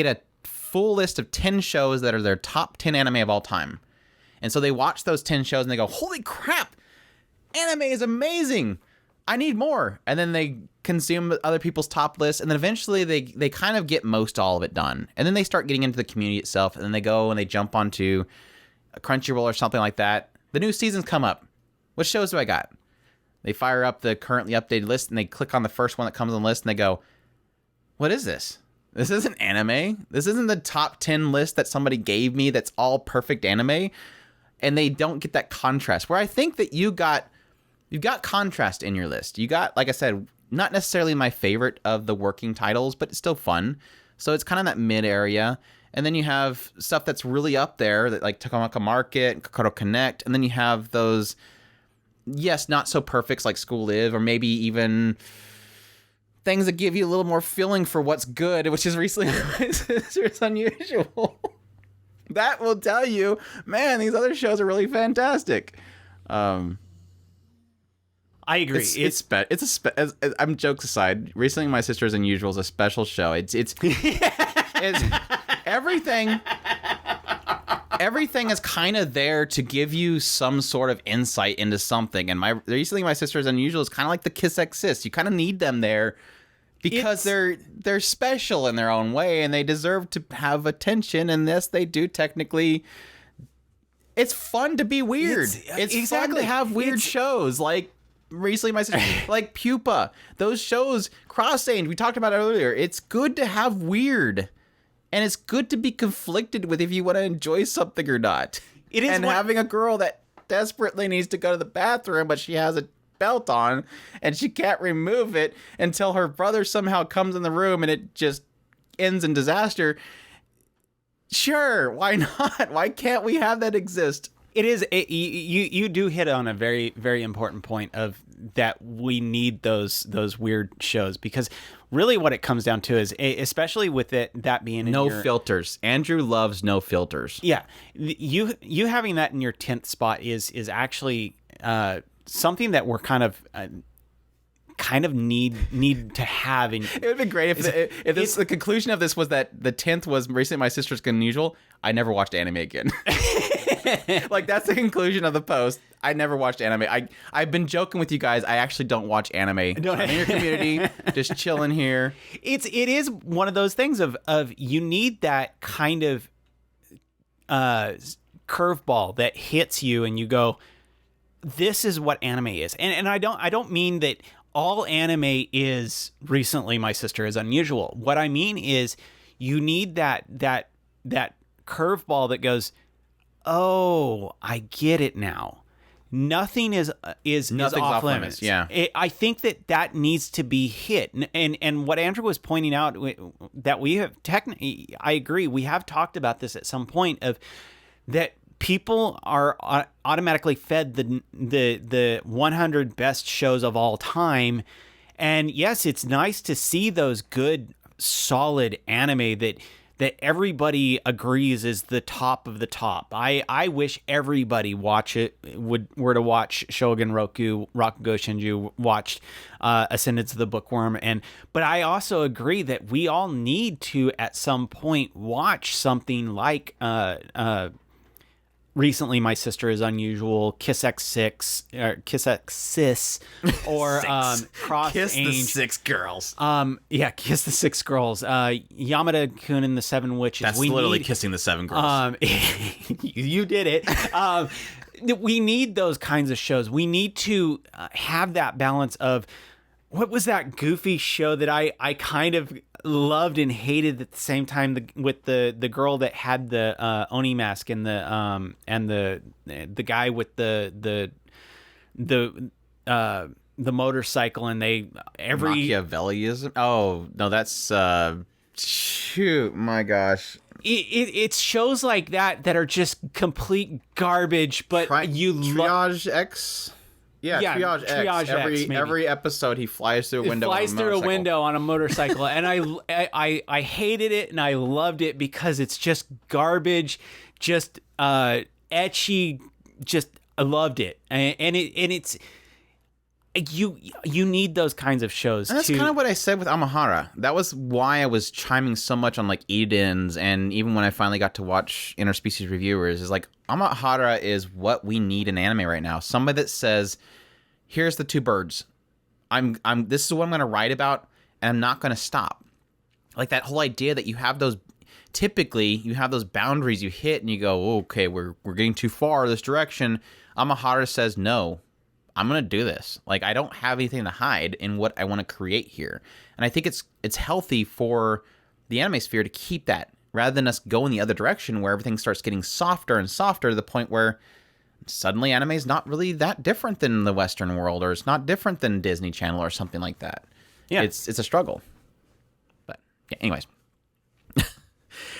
Speaker 1: a full list of 10 shows that are their top 10 anime of all time. And so they watch those 10 shows and they go, holy crap, anime is amazing. I need more. And then they consume other people's top lists. And then eventually they kind of get most all of it done. And then they start getting into the community itself. And then they go and they jump onto a Crunchyroll or something like that. the new seasons come up. What shows do I got? They fire up the currently updated list, and they click on the first one that comes on the list, and they go, what is this? This isn't anime. This isn't the top 10 list that somebody gave me that's all perfect anime. And they don't get that contrast. Where I think that you've got contrast in your list. You got, like I said, not necessarily my favorite of the working titles, but it's still fun. So it's kind of that mid area. And then you have stuff that's really up there, that like Takamaka Market, Kokoro Connect. And then you have those, yes, not so perfects like School Live, or maybe even things that give you a little more feeling for what's good, which is Recently My Sister's Unusual. That will tell you, man, these other shows are really fantastic.
Speaker 2: I agree.
Speaker 1: I'm jokes aside. Recently My Sister's Unusual is a special show. It's everything. Everything is kind of there to give you some sort of insight into something. And Recently My Sister's Unusual is kind of like the Kiss X Sis. You kind of need them there because they're special in their own way, and they deserve to have attention. And yes, they do technically. It's fun to be weird. It's fun to have weird shows like Recently My Sister, like Pupa. Those shows, Cross Age, we talked about it earlier. It's good to have weird. And it's good to be conflicted with if you want to enjoy something or not. It is. And having a girl that desperately needs to go to the bathroom, but she has a belt on and she can't remove it until her brother somehow comes in the room and it just ends in disaster. Sure, why not? Why can't we have that exist?
Speaker 2: It is. You do hit on a very, very important point of that we need those weird shows, because really what it comes down to is, especially with that being
Speaker 1: no filters. Andrew loves no filters.
Speaker 2: Yeah, you having that in your 10th spot is actually something that we're kind of need to have. In
Speaker 1: it would be great if the conclusion of this was that the 10th was Recently My Sister's Unusual. I never watched anime again. Like, that's the conclusion of the post. I never watched anime. I've been joking with you guys. I actually don't watch anime. I'm in your community, just chilling here.
Speaker 2: It is one of those things of you need that kind of curveball that hits you and you go, this is what anime is. And I don't mean that all anime is Recently My Sister is Unusual. What I mean is you need that curveball that goes, oh, I get it now. Nothing is off limits.
Speaker 1: Yeah,
Speaker 2: I think that needs to be hit. And what Andrew was pointing out, that we have technically, I agree, we have talked about this at some point, of that people are automatically fed the 100 best shows of all time. And yes, it's nice to see those good, solid anime that everybody agrees is the top of the top. I wish everybody were to watch Shogun Roku, Rakugo Shinju, watched Ascendance of the Bookworm, but I also agree that we all need to at some point watch something like Recently My Sister is Unusual, Kiss X Sis, or Cross
Speaker 1: Kiss
Speaker 2: Age.
Speaker 1: the Six Girls.
Speaker 2: Kiss the Six Girls. Yamada Kun and the Seven Witches.
Speaker 1: That's literally kissing the seven girls.
Speaker 2: You did it. We need those kinds of shows. We need to have that balance of, what was that goofy show that I kind of loved and hated at the same time, with the girl that had the Oni mask and the guy with the motorcycle, and
Speaker 1: Machiavellism. Oh no, that's shoot, my gosh.
Speaker 2: It's shows like that are just complete garbage, but
Speaker 1: Triage X. Yeah, Triage X. Every episode, he flies through a window.
Speaker 2: On a motorcycle, and I hated it and I loved it because it's just garbage, just etchy. Just I loved it, and it's you need those kinds of shows.
Speaker 1: And that's kind of what I said with Amahara. That was why I was chiming so much on like Edens, and even when I finally got to watch Interspecies Reviewers, is like, Amahara is what we need in anime right now. Somebody that says, here's the two birds. This is what I'm going to write about, and I'm not going to stop. Like that whole idea that you have those, typically you have those boundaries you hit and you go, oh, okay, we're getting too far this direction. Amahara says, no, I'm going to do this. Like, I don't have anything to hide in what I want to create here. And I think it's healthy for the anime sphere to keep that, rather than us go in the other direction where everything starts getting softer and softer to the point where suddenly anime is not really that different than the Western world, or it's not different than Disney Channel or something like that. Yeah. It's a struggle. But yeah, anyways.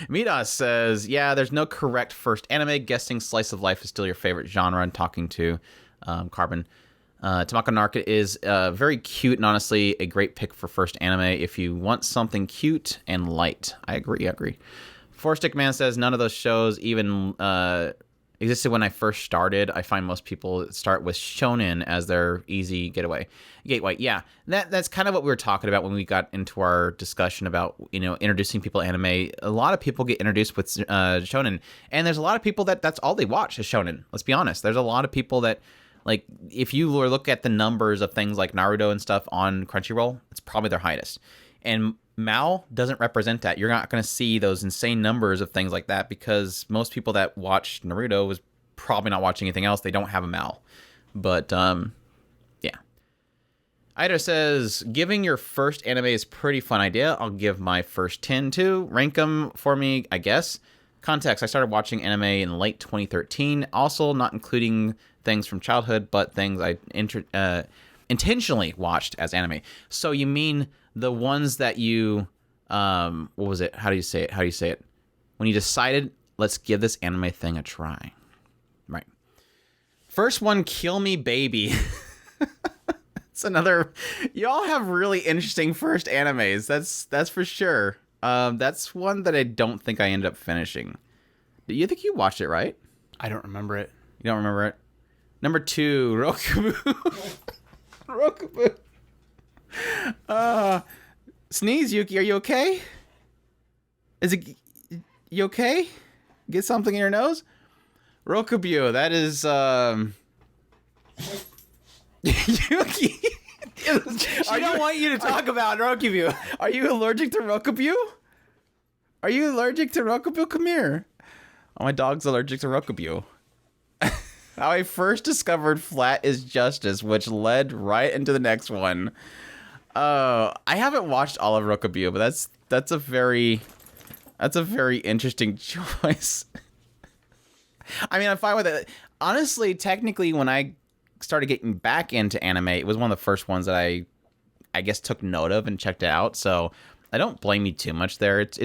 Speaker 1: Midas says, yeah, there's no correct first anime. Guessing slice of life is still your favorite genre, and talking to Carbon. Tamako Narca is very cute and honestly a great pick for first anime if you want something cute and light. I agree. Four Stick Man says none of those shows even existed when I first started. I find most people start with shonen as their easy gateway. Yeah, that's kind of what we were talking about when we got into our discussion about, introducing people to anime. A lot of people get introduced with shonen, and there's a lot of people that's all they watch is shonen. Let's be honest. There's a lot of people that, like, if you look at the numbers of things like Naruto and stuff on Crunchyroll, it's probably their highest. And Mal doesn't represent that. You're not going to see those insane numbers of things like that because most people that watch Naruto was probably not watching anything else. They don't have a Mal. But, yeah. Ida says, giving your first anime is a pretty fun idea. I'll give my first 10 too. Rank them for me, I guess. Context, I started watching anime in late 2013. Also, not including things from childhood, but things I intentionally watched as anime. So you mean the ones that you, what was it? How do you say it? When you decided, let's give this anime thing a try. Right. First one, Kill Me Baby. It's another, y'all have really interesting first animes. That's for sure. That's one that I don't think I ended up finishing. Do you think you watched it, right?
Speaker 2: I don't remember it.
Speaker 1: You don't remember it? Number 2, Rokubu. Rokubu. Sneeze, Yuki, are you okay? You okay? Get something in your nose? Rokubu, that is, Yuki.
Speaker 2: I don't want you to talk about Rokubu.
Speaker 1: Are you allergic to Rokubu? Are you allergic to Rokubu? Come here. Oh, my dog's allergic to Rokubu. How I first discovered Flat is Justice, which led right into the next one. I haven't watched all of Rokubu, but that's a very interesting choice. I mean, I'm fine with it. Honestly, technically, when I started getting back into anime, it was one of the first ones that I guess took note of and checked it out. So I don't blame you too much there. It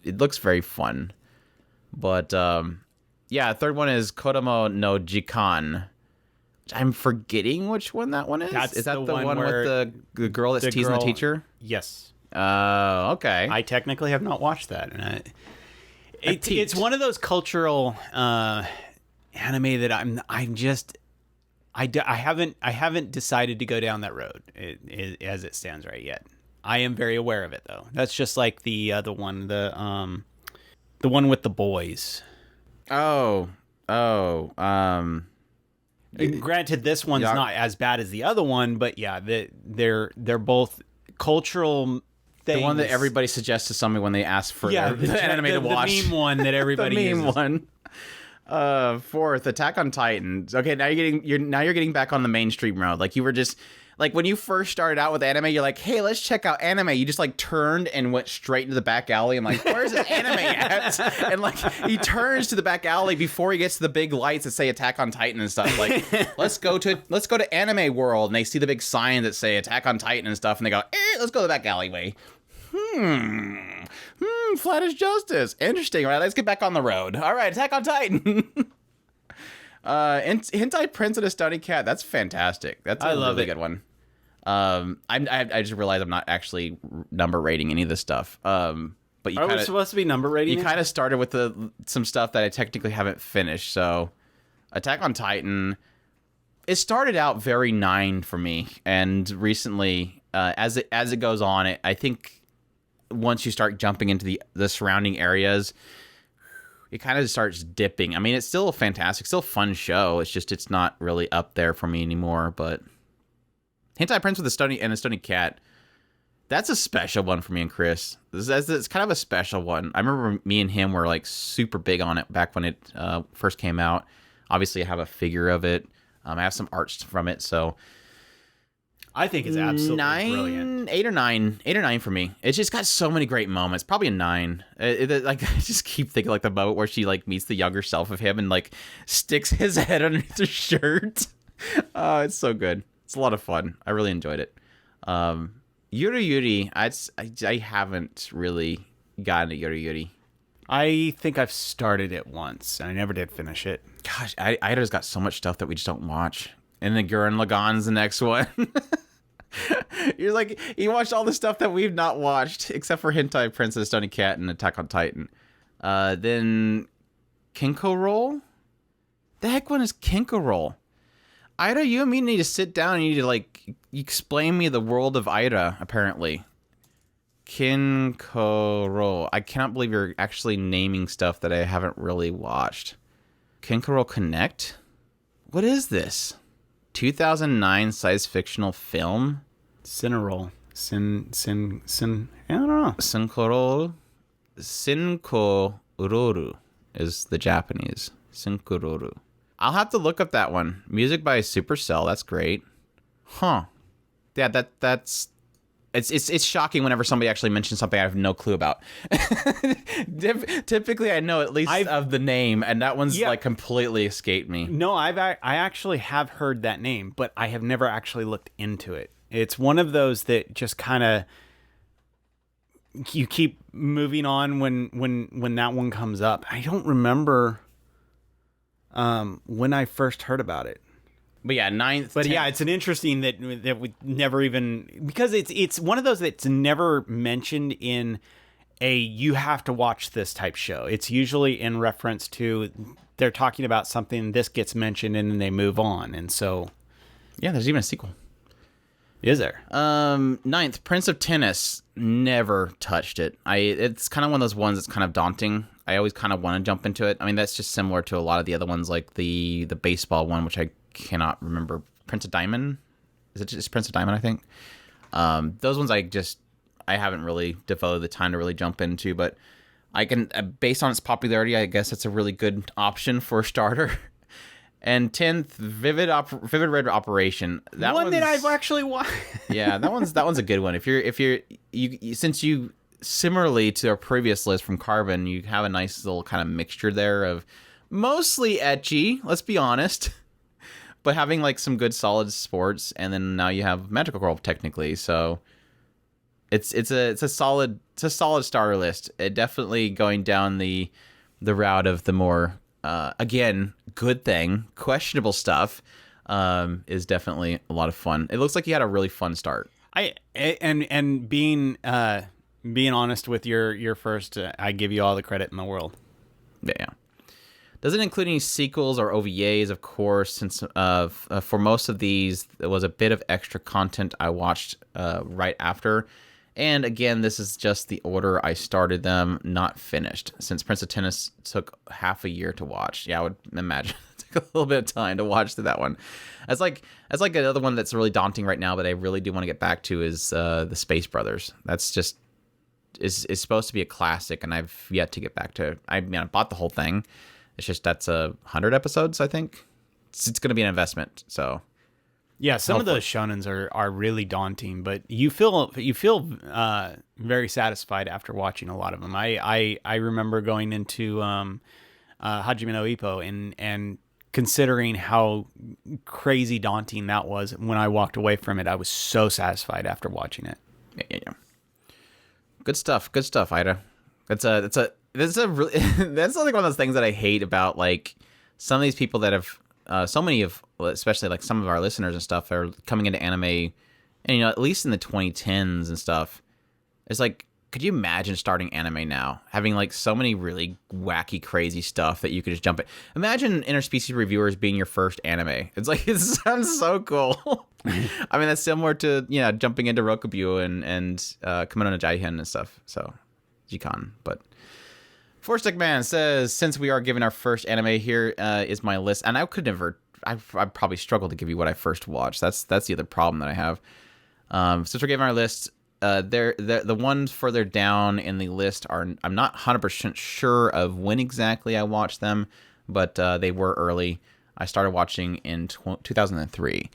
Speaker 1: looks very fun. But yeah, third one is Kodomo no Jikan. I'm forgetting which one that one is. Is that the one with the girl that's teasing the teacher?
Speaker 2: Yes.
Speaker 1: Okay.
Speaker 2: I technically have not watched that, and it's one of those cultural anime that I haven't decided to go down that road as it stands right yet. I am very aware of it though. That's just like the one with the boys. Granted, this one's not as bad as the other one, but yeah, they're both cultural things.
Speaker 1: The one that everybody suggests to somebody when they ask for the anime to watch.
Speaker 2: The meme one that everybody
Speaker 1: the meme
Speaker 2: uses.
Speaker 1: One. Fourth, Attack on Titan. Okay, now you're getting back on the mainstream road. Like you were just like when you first started out with anime, you're like, hey, let's check out anime. You just like turned and went straight into the back alley. I'm like, where's this anime at? And like he turns to the back alley before he gets to the big lights that say Attack on Titan and stuff. Like, let's go to Anime World, and they see the big sign that say Attack on Titan and stuff, and they go, let's go to the back alleyway. Flat is Justice. Interesting. All right, let's get back on the road. All right, Attack on Titan. Hentai Prince and a Stony Cat. That's fantastic. That's a really good one. I just realized I'm not actually number rating any of this stuff. But you
Speaker 2: we supposed to be number rating?
Speaker 1: You kind of started with some stuff that I technically haven't finished. So, Attack on Titan. It started out very 9 for me, and recently, as it goes on, I think once you start jumping into the surrounding areas, it kind of starts dipping. I mean, it's still a fantastic, still fun show. It's just it's not really up there for me anymore. But Hentai Prince with a Stony Cat, That's a special one for me and Chris. It's kind of a special one. I remember me and him were like super big on it back when it first came out. Obviously, I have a figure of it. I have some arts from it, so
Speaker 2: I think it's absolutely brilliant.
Speaker 1: 8 or 9 for me. It's just got so many great moments. Probably a 9. Like I just keep thinking like the moment where she like meets the younger self of him and like sticks his head underneath her shirt. It's so good. It's a lot of fun. I really enjoyed it. Yuri Yuri, I haven't really gotten to Yuri Yuri.
Speaker 2: I think I've started it once, and I never did finish it.
Speaker 1: Gosh, Ida's got so much stuff that we just don't watch. And then Gurren Lagann's the next one. You're like, you watched all the stuff that we've not watched, except for Hentai Princess, Stony Cat, and Attack on Titan. Then Kinko Roll? The heck one is Kinko Roll? Ida, you and me need to sit down and you need to, like, explain me the world of Ida, apparently. Kinko Roll. I cannot believe you're actually naming stuff that I haven't really watched. Kinko Roll Connect? What is this? 2009 science fictional film?
Speaker 2: Cineroll. I don't know.
Speaker 1: Sinko-Uroru is the Japanese. Sinko-Uroru. I'll have to look up that one. Music by Supercell. That's great. Huh. Yeah, that's... It's shocking whenever somebody actually mentions something I have no clue about. Typically, I know at least of the name, and that one's like completely escaped me.
Speaker 2: No, I actually have heard that name, but I have never actually looked into it. It's one of those that just kind of you keep moving on when that one comes up. I don't remember when I first heard about it.
Speaker 1: But yeah, 9th.
Speaker 2: But
Speaker 1: 10th.
Speaker 2: yeah, it's an interesting that we never even, because it's one of those that's never mentioned in a you have to watch this type show. It's usually in reference to they're talking about something, this gets mentioned, and then they move on. And so,
Speaker 1: yeah, there's even a sequel.
Speaker 2: Is there?
Speaker 1: 9th, Prince of Tennis. Never touched it. It's kind of one of those ones that's kind of daunting. I always kind of want to jump into it. I mean, that's just similar to a lot of the other ones, like the baseball one, which I cannot remember. Prince of Diamond? Is it just Prince of Diamond, I think? Those ones I haven't really devoted the time to really jump into, but I can, based on its popularity, I guess it's a really good option for a starter. And 10th, Vivid Red Operation. That
Speaker 2: one that I've actually watched.
Speaker 1: Yeah, that one's a good one. If you're since you similarly to our previous list from Carbon, you have a nice little kind of mixture there of mostly ecchi, let's be honest, but having like some good solid sports, and then now you have Magical Girl technically, so it's a solid starter list. It definitely going down the route of the more again, good thing, questionable stuff is definitely a lot of fun. It looks like you had a really fun start.
Speaker 2: And being honest with your first, I give you all the credit in the world.
Speaker 1: Yeah. Doesn't include any sequels or OVAs, of course, since for most of these, there was a bit of extra content I watched right after. And again, this is just the order I started them, not finished, since Prince of Tennis took half a year to watch. Yeah, I would imagine it took a little bit of time to watch through that one. That's like another one that's really daunting right now, but I really do want to get back to is the Space Brothers. That's just is supposed to be a classic, and I've yet to get back to. I bought the whole thing. It's just that's 100 episodes, I think. It's going to be an investment, so.
Speaker 2: Yeah, some of those shonens are really daunting, but you feel very satisfied after watching a lot of them. I remember going into Hajime no Ippo and considering how crazy daunting that was. When I walked away from it, I was so satisfied after watching it.
Speaker 1: Yeah. Good stuff, Ida. That's a really that's like one of those things that I hate about like some of these people that have. So many of, especially like some of our listeners and stuff, are coming into anime, and at least in the 2010s and stuff, it's like, could you imagine starting anime now, having like so many really wacky, crazy stuff that you could just jump in? Imagine Interspecies Reviewers being your first anime. It's like, it sounds so cool. I mean, that's similar to jumping into Rokubyu and Kimono no Jaihen and stuff. So, Jikan, but. Four Stick Man says, since we are giving our first anime, here is my list. And I probably struggle to give you what I first watched. That's the other problem that I have. Since we're giving our list, they're the ones further down in the list are, I'm not 100% sure of when exactly I watched them, but they were early. I started watching in 2003.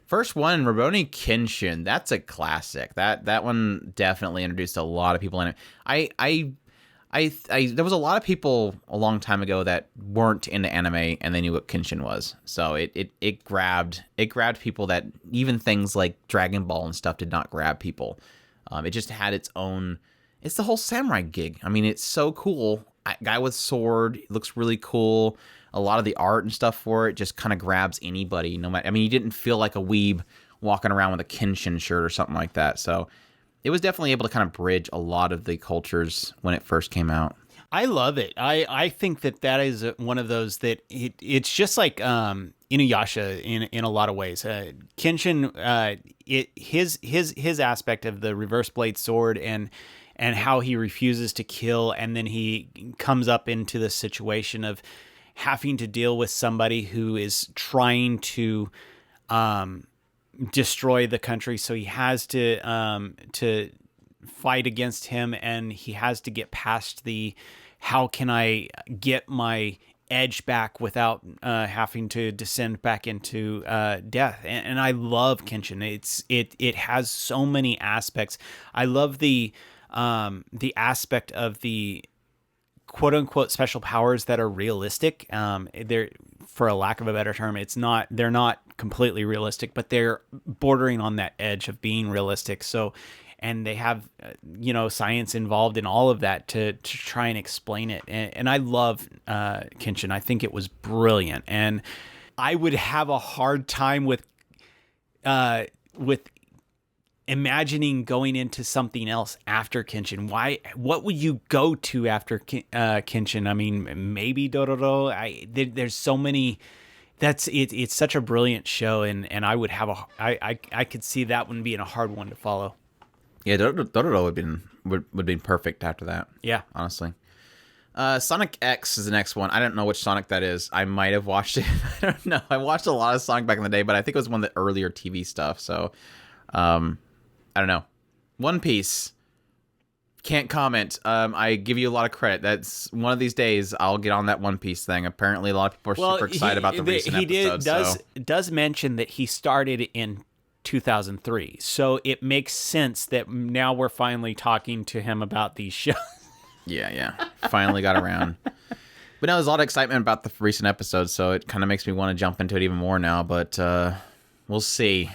Speaker 1: First one, Rurouni Kenshin. That's a classic. That one definitely introduced a lot of people in it. There was a lot of people a long time ago that weren't into anime and they knew what Kenshin was. So it grabbed people that even things like Dragon Ball and stuff did not grab people. It just had its own. It's the whole samurai gig. I mean, it's so cool. Guy with sword, looks really cool. A lot of the art and stuff for it just kind of grabs anybody. No matter, I mean, you didn't feel like a weeb walking around with a Kenshin shirt or something like that. So it was definitely able to kind of bridge a lot of the cultures when it first came out.
Speaker 2: I love it. I think that is one of those that it's just like Inuyasha in a lot of ways. Kenshin, his aspect of the reverse blade sword and how he refuses to kill, and then he comes up into the situation of having to deal with somebody who is trying to destroy the country, so he has to fight against him, and he has to get past the how can I get my edge back without having to descend back into death. And I love Kenshin. It has so many aspects. I love the aspect of the quote unquote special powers that are realistic. They're, for a lack of a better term, they're not completely realistic, but they're bordering on that edge of being realistic. So, and they have, science involved in all of that to try and explain it. And I love Kenshin. I think it was brilliant. And I would have a hard time with imagining going into something else after Kenshin. What would you go to after Kenshin? I mean, maybe Dororo. There's so many. It's such a brilliant show, and I would have I could see that one being a hard one to follow.
Speaker 1: Yeah, Dororo would be perfect after that.
Speaker 2: Yeah,
Speaker 1: honestly. Sonic X is the next one. I don't know which Sonic that is. I might have watched it. I don't know. I watched a lot of Sonic back in the day, but I think it was one of the earlier TV stuff. So, I don't know. One Piece. Can't comment. I give you a lot of credit. That's one of these days I'll get on that One Piece thing. Apparently, a lot of people are super excited about the recent episodes.
Speaker 2: Does mention that he started in 2003, so it makes sense that now we're finally talking to him about these shows.
Speaker 1: Yeah. Finally got around. But now there's a lot of excitement about the recent episodes, so it kind of makes me want to jump into it even more now. But we'll see.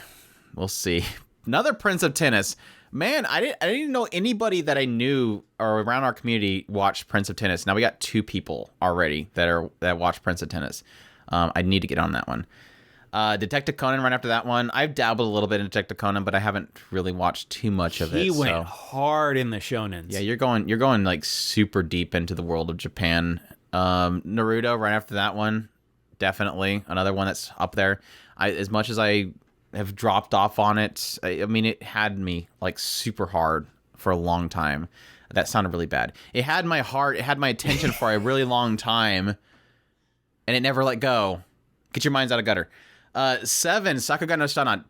Speaker 1: Another Prince of Tennis. Man, I didn't even know anybody that I knew or around our community watched Prince of Tennis. Now we got 2 people already that watch Prince of Tennis. I need to get on that one. Detective Conan right after that one. I've dabbled a little bit in Detective Conan, but I haven't really watched too much of it.
Speaker 2: He went hard in the shonens.
Speaker 1: Yeah, you're going like super deep into the world of Japan. Naruto right after that one, definitely another one that's up there. As much as I have dropped off on it, I mean, it had me like super hard for a long time. That sounded really bad. It had my heart, it had my attention for a really long time, and it never let go. Get your minds out of gutter. 7, Sakuga no Shana.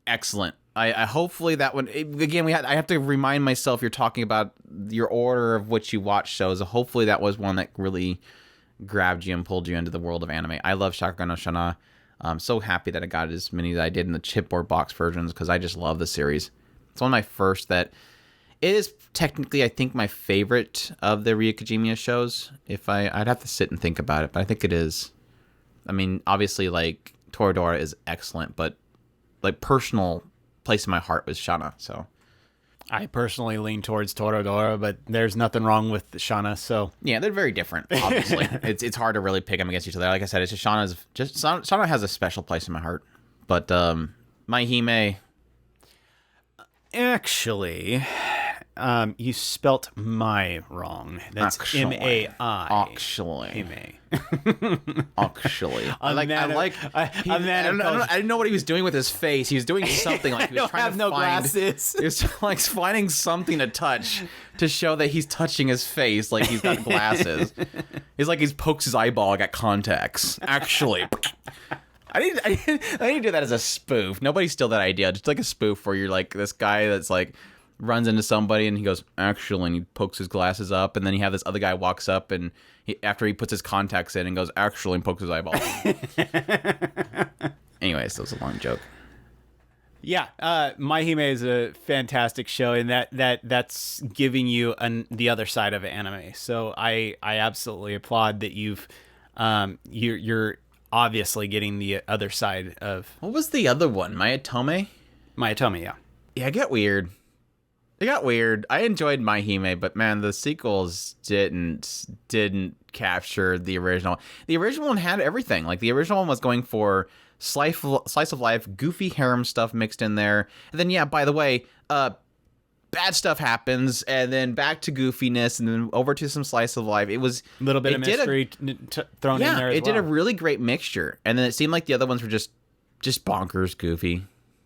Speaker 1: Excellent. I hopefully that one again. I have to remind myself you're talking about your order of which you watch shows. Hopefully that was one that really grabbed you and pulled you into the world of anime. I love Sakuga no Shana. I'm so happy that I got as many as I did in the chipboard box versions because I just love the series. It's one of my first that. It is technically, I think, my favorite of the Ryukajimiya shows. I'd have to sit and think about it, but I think it is. I mean, obviously, like, Toradora is excellent, but, like, personal place in my heart was Shana, so.
Speaker 2: I personally lean towards Toradora, but there's nothing wrong with Shana, so.
Speaker 1: Yeah, they're very different, obviously. It's hard to really pick them against each other. Like I said, it's just Shana has a special place in my heart. But, My Hime.
Speaker 2: Actually, you spelt my wrong. That's M-A-I.
Speaker 1: Actually. Actually. I didn't know what he was doing with his face. He was doing something like he was trying to find
Speaker 2: glasses.
Speaker 1: He was like finding something to touch to show that he's touching his face like he's got glasses. He's like he pokes his eyeball, I got contacts. Actually. I didn't do that as a spoof. Nobody steal that idea. Just like a spoof where you're like this guy that's like runs into somebody and he goes, actually, and he pokes his glasses up, and then you have this other guy walks up and after he puts his contacts in and goes, actually, and pokes his eyeball. Anyways, that was a long joke.
Speaker 2: Yeah, My Hime is a fantastic show, and that's giving you the other side of anime. So I absolutely applaud that you're obviously getting the other side of.
Speaker 1: What was the other one? Mayatome?
Speaker 2: Mayatome, yeah.
Speaker 1: Yeah, it got weird. I enjoyed My Hime, but man, the sequels didn't capture the original. The original one had everything. Like the original one was going for slice of life, goofy harem stuff mixed in there. And then, yeah, by the way, bad stuff happens, and then back to goofiness, and then over to some slice of life. It was
Speaker 2: a little bit of mystery thrown in there as well.
Speaker 1: It did a really great mixture. And then it seemed like the other ones were just bonkers goofy.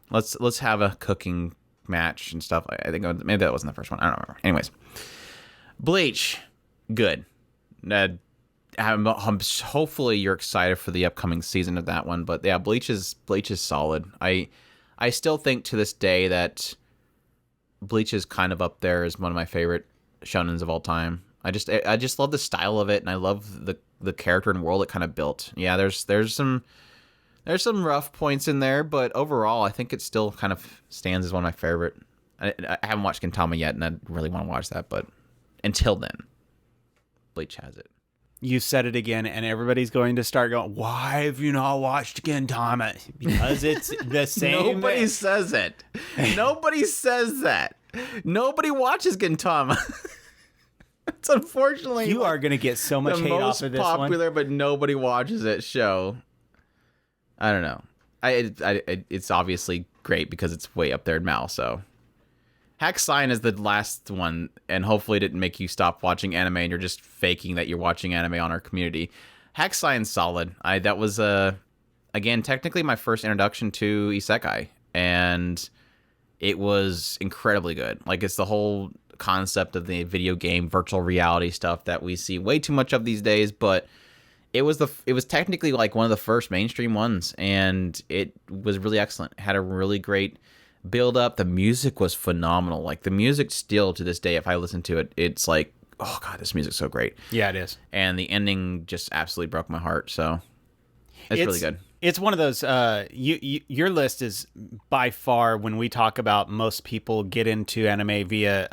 Speaker 1: Let's have a cooking match and stuff. I think maybe that wasn't the first one. I don't remember. Anyways, Bleach, good. Hopefully you're excited for the upcoming season of that one. But yeah, Bleach is solid. I still think to this day that Bleach is kind of up there as one of my favorite shonens of all time. I just love the style of it, and I love the character and world it kind of built. Yeah, there's some rough points in there, but overall, I think it still kind of stands as one of my favorite. I haven't watched Gintama yet, and I really want to watch that, but until then, Bleach has it.
Speaker 2: You said it again, and everybody's going to start going, why have you not watched Gintama? Because it's the same.
Speaker 1: Nobody says it. Nobody says that. Nobody watches Gintama. It's unfortunately
Speaker 2: you are going to get so much hate off of this one.
Speaker 1: The most popular, but nobody watches it show. I don't know. It's obviously great because it's way up there in Mal. So, Hack Sign is the last one, and hopefully it didn't make you stop watching anime and you're just faking that you're watching anime on our community. Hack Sign's solid. That was again technically my first introduction to isekai, and it was incredibly good. Like it's the whole concept of the video game virtual reality stuff that we see way too much of these days, but it was technically like one of the first mainstream ones, and it was really excellent. It had a really great build up. The music was phenomenal. Like the music still to this day, if I listen to it, it's like, oh god, this music's so great.
Speaker 2: Yeah, it is.
Speaker 1: And the ending just absolutely broke my heart. So it's really good.
Speaker 2: It's one of those. Your list is by far, when we talk about most people get into anime via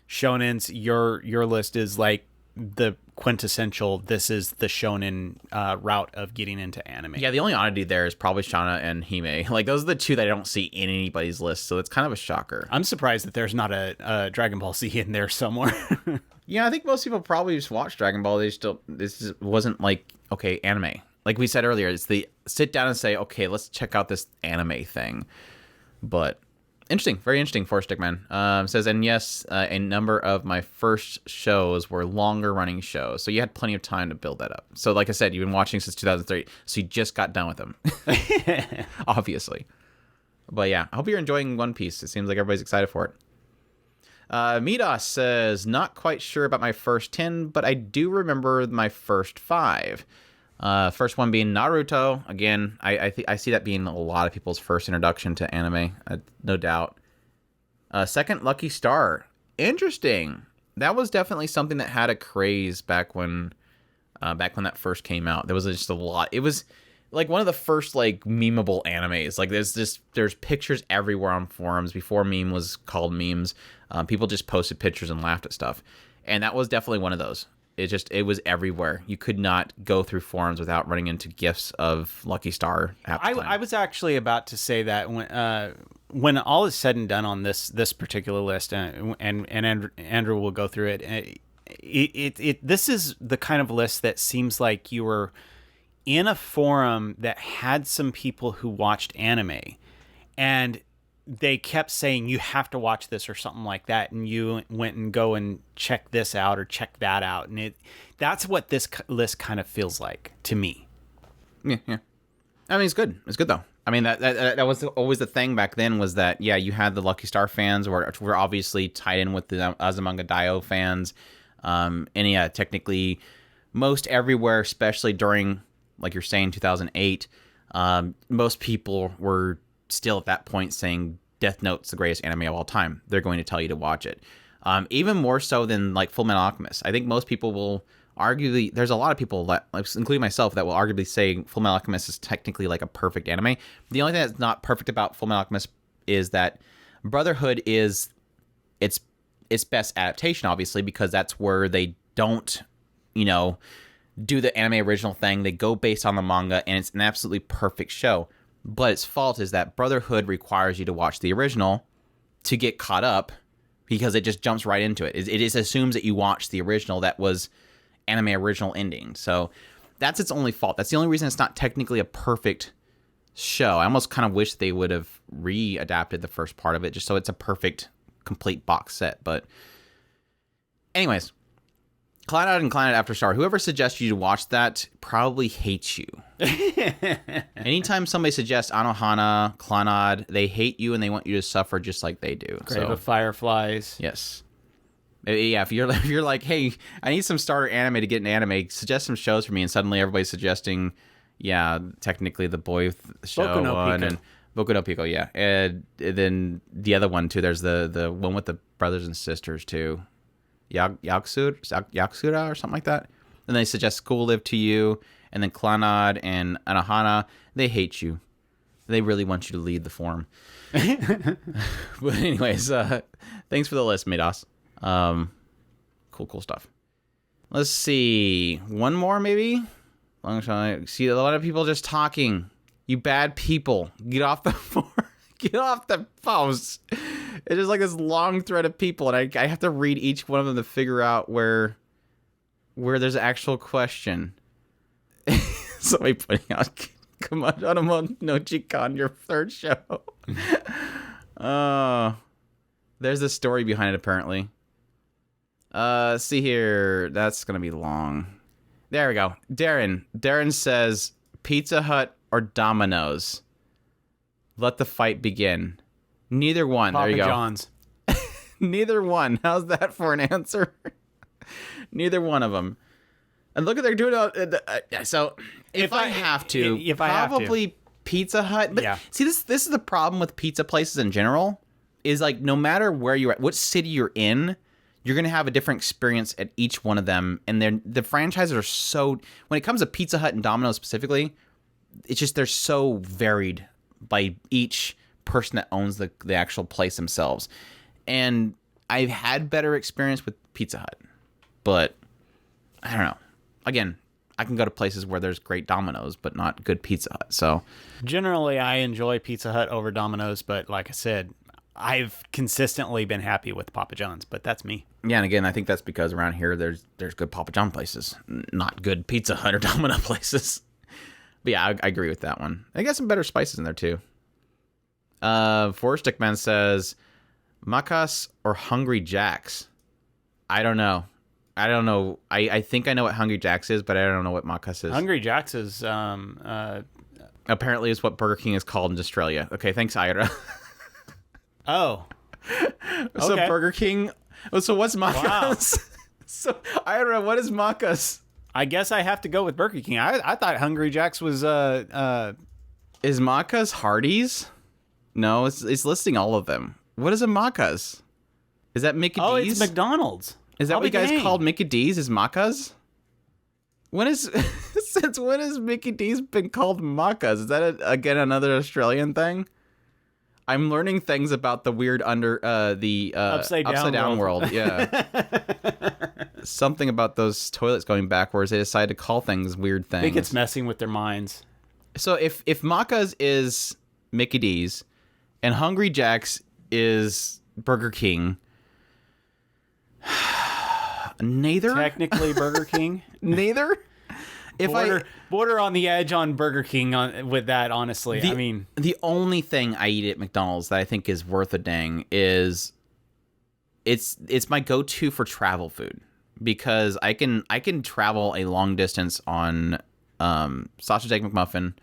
Speaker 2: shonens. Your list is like the quintessential. This is the shonen route of getting into anime.
Speaker 1: Yeah, the only oddity there is probably Shana and Hime. Like those are the two that I don't see in anybody's list, so it's kind of a shocker.
Speaker 2: I'm surprised that there's not a Dragon Ball Z in there somewhere.
Speaker 1: Yeah, I think most people probably just watch Dragon Ball. This wasn't like, okay, anime. Like we said earlier, it's the sit down and say, okay, let's check out this anime thing. But interesting, very interesting. Four Stick Man says, and yes, a number of my first shows were longer running shows, so you had plenty of time to build that up. So, like I said, you've been watching since 2003, so you just got done with them, obviously. But yeah, I hope you're enjoying One Piece. It seems like everybody's excited for it. Midas says, not quite sure about my first 10, but I do remember my first 5. First one being Naruto. Again, I see that being a lot of people's first introduction to anime, no doubt. Second, Lucky Star. Interesting. That was definitely something that had a craze back when that first came out. There was just a lot. It was like one of the first like memeable animes. Like there's pictures everywhere on forums before meme was called memes. People just posted pictures and laughed at stuff, and that was definitely one of those. It was everywhere. You could not go through forums without running into gifs of Lucky Star.
Speaker 2: I was actually about to say that when all is said and done on this particular list, and Andrew will go through it. This is the kind of list that seems like you were in a forum that had some people who watched anime, and they kept saying you have to watch this or something like that, and you went and go and check this out or check that out, and that's what this list kind of feels like to me.
Speaker 1: Yeah. I mean, it's good. It's good though. I mean, that was always the thing back then, was that yeah, you had the Lucky Star fans were obviously tied in with the Azumanga Daioh fans, and yeah, technically most everywhere, especially during, like you're saying, 2008, most people were still at that point saying Death Note's the greatest anime of all time, they're going to tell you to watch it. Even more so than like Full Metal Alchemist. I think most people will arguably, there's a lot of people, that, including myself, that will arguably say Full Metal Alchemist is technically like a perfect anime. The only thing that's not perfect about Full Metal Alchemist is that Brotherhood is its best adaptation, obviously, because that's where they don't, do the anime original thing. They go based on the manga, and it's an absolutely perfect show. But its fault is that Brotherhood requires you to watch the original to get caught up, because it just jumps right into it. It just assumes that you watched the original that was anime original ending. So that's its only fault. That's the only reason it's not technically a perfect show. I almost kind of wish they would have readapted the first part of it just so it's a perfect, complete box set. But anyways, Cloud Out and Cloud Out After Star, whoever suggests you to watch that probably hates you. Anytime somebody suggests Anohana, Clannad, they hate you and they want you to suffer just like they do.
Speaker 2: Grave of Fireflies.
Speaker 1: Yes. Yeah, if you're like, hey, I need some starter anime to get an anime, suggest some shows for me, and suddenly everybody's suggesting, technically the boy show
Speaker 2: Boku no
Speaker 1: one
Speaker 2: Pico.
Speaker 1: and Boku no Pico, yeah. And then the other one too, there's the one with the brothers and sisters too. Yakusura or something like that. And they suggest School Live to you, and then Clannad and Anohana, they hate you. They really want you to lead the form. But anyways, thanks for the list, Midas. Cool stuff. Let's see. One more, maybe? Long time. See, a lot of people just talking. You bad people. Get off the floor. Get off the post. It is like this long thread of people, and I have to read each one of them to figure out where there's an actual question. Somebody putting out Komodo no Chikan, your third show. There's a story behind it, apparently. See here. That's going to be long. There we go. Darren says, Pizza Hut or Domino's? Let the fight begin. Neither one.
Speaker 2: Papa
Speaker 1: there you go.
Speaker 2: John's.
Speaker 1: Neither one. How's that for an answer? Neither one of them. And look at they're doing it. So if I have to, probably Pizza Hut. But see, this is the problem with pizza places in general. Is like no matter where you're at, what city you're in, you're gonna have a different experience at each one of them. And the franchises are so. When it comes to Pizza Hut and Domino's specifically, it's just they're so varied by each person that owns the actual place themselves. And I've had better experience with Pizza Hut, but I don't know. Again, I can go to places where there's great Domino's, but not good Pizza Hut. So
Speaker 2: generally, I enjoy Pizza Hut over Domino's, but like I said, I've consistently been happy with Papa John's, but that's me.
Speaker 1: Yeah, and again, I think that's because around here there's good Papa John places, not good Pizza Hut or Domino places. But yeah, I agree with that one. I got some better spices in there too. Forest Stickman says, Macas or Hungry Jacks? I don't know. I think I know what Hungry Jacks is, but I don't know what Macas is.
Speaker 2: Hungry Jacks is
Speaker 1: apparently is what Burger King is called in Australia. Okay, thanks, Ira.
Speaker 2: Oh.
Speaker 1: So
Speaker 2: Okay.
Speaker 1: Burger King. So what's Macas?
Speaker 2: Wow.
Speaker 1: So Ira, what is Macas?
Speaker 2: I guess I have to go with Burger King. I thought Hungry Jacks was
Speaker 1: Is Macas Hardee's? No, it's listing all of them. What is a Macas? Is that Mickey D's?
Speaker 2: Oh, it's McDonald's.
Speaker 1: Is that
Speaker 2: I'll
Speaker 1: what you
Speaker 2: be
Speaker 1: guys
Speaker 2: dang.
Speaker 1: called Mickey D's? Is Macas? When is since when has Mickey D's been called Macas? Is that again another Australian thing? I'm learning things about the weird
Speaker 2: Upside down
Speaker 1: world. Yeah, something about those toilets going backwards. They decided to call things weird things.
Speaker 2: I think it's messing with their minds.
Speaker 1: So if Macas is Mickey D's and Hungry Jack's is Burger King, neither.
Speaker 2: Technically Burger King.
Speaker 1: Neither.
Speaker 2: Border on the edge on Burger King with that, honestly.
Speaker 1: The only thing I eat at McDonald's that I think is worth a dang is it's my go-to for travel food, because I can travel a long distance on sausage egg McMuffin,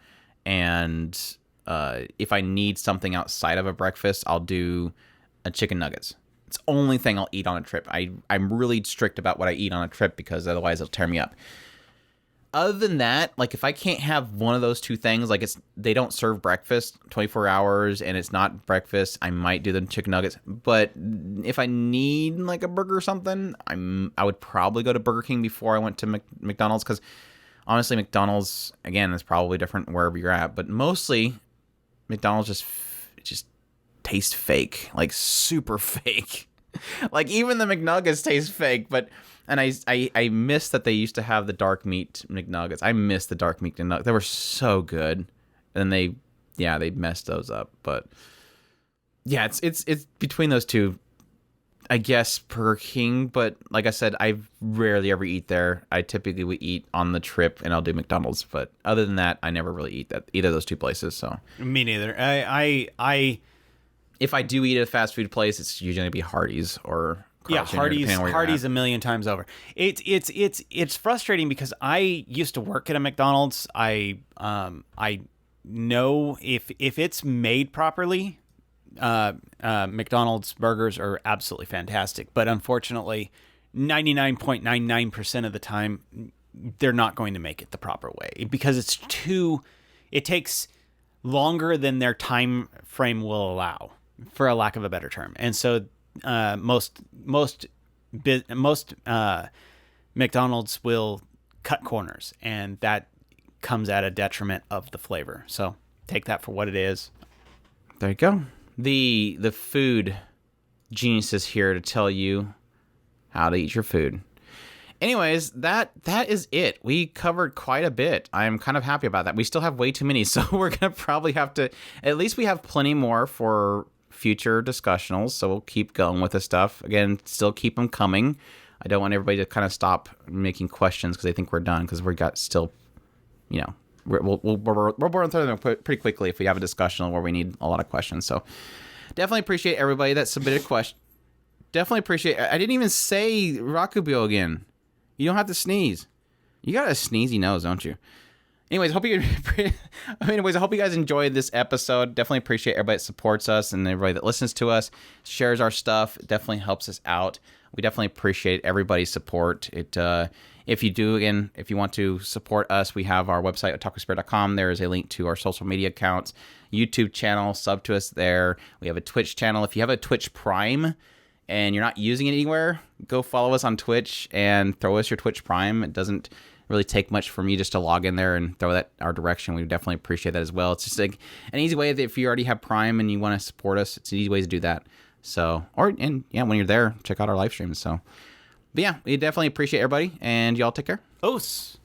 Speaker 1: and if I need something outside of a breakfast, I'll do a chicken nuggets. It's the only thing I'll eat on a trip. I'm really strict about what I eat on a trip because otherwise it'll tear me up. other than that, like if I can't have one of those two things, like they don't serve breakfast 24 hours and it's not breakfast, I might do the chicken nuggets. But if I need like a burger or something, I would probably go to Burger King before I went to McDonald's, because honestly, McDonald's, again, is probably different wherever you're at, but mostly McDonald's just tastes fake, like super fake. Like even the McNuggets taste fake, and I miss that they used to have the dark meat McNuggets. I miss the dark meat McNuggets. They were so good. And they messed those up. But yeah, it's between those two. I guess Burger King, but like I said, I rarely ever eat there. I typically would eat on the trip, and I'll do McDonald's. But other than that, I never really eat at either of those two places. So
Speaker 2: me neither. I
Speaker 1: if I do eat at a fast food place, it's usually gonna be Hardee's or Carl's Jr.,
Speaker 2: Hardee's a million times over. It's frustrating because I used to work at a McDonald's. I know if it's made properly, McDonald's burgers are absolutely fantastic. But unfortunately, 99.99% of the time, they're not going to make it the proper way because it takes longer than their time frame will allow, for a lack of a better term. And so most McDonald's will cut corners, and that comes at a detriment of the flavor. So take that for what it is.
Speaker 1: There you go. The food genius is here to tell you how to eat your food. Anyways, that is it. We covered quite a bit. I'm kind of happy about that. We still have way too many, so we're going to probably have to... At least we have plenty more for future discussionals, so we'll keep going with this stuff. Again, still keep them coming. I don't want everybody to kind of stop making questions because they think we're done, because we got still, we'll burn through them pretty quickly if we have a discussion where we need a lot of questions. So definitely appreciate everybody that submitted questions. Definitely appreciate... I didn't even say Rakugo again. You don't have to sneeze. You got a sneezy nose, don't you? Anyways, I hope you guys enjoyed this episode. Definitely appreciate everybody that supports us and everybody that listens to us, shares our stuff. It definitely helps us out. We definitely appreciate everybody's support. If you want to support us, we have our website at otakuspirit.com. There is a link to our social media accounts, YouTube channel, sub to us there. We have a Twitch channel. If you have a Twitch Prime and you're not using it anywhere, go follow us on Twitch and throw us your Twitch Prime. It doesn't really take much for me just to log in there and throw that our direction. We definitely appreciate that as well. It's just like an easy way that if you already have Prime and you want to support us, it's an easy way to do that. So, when you're there, check out our live streams. So, but yeah, we definitely appreciate everybody, and y'all take care.
Speaker 2: Os.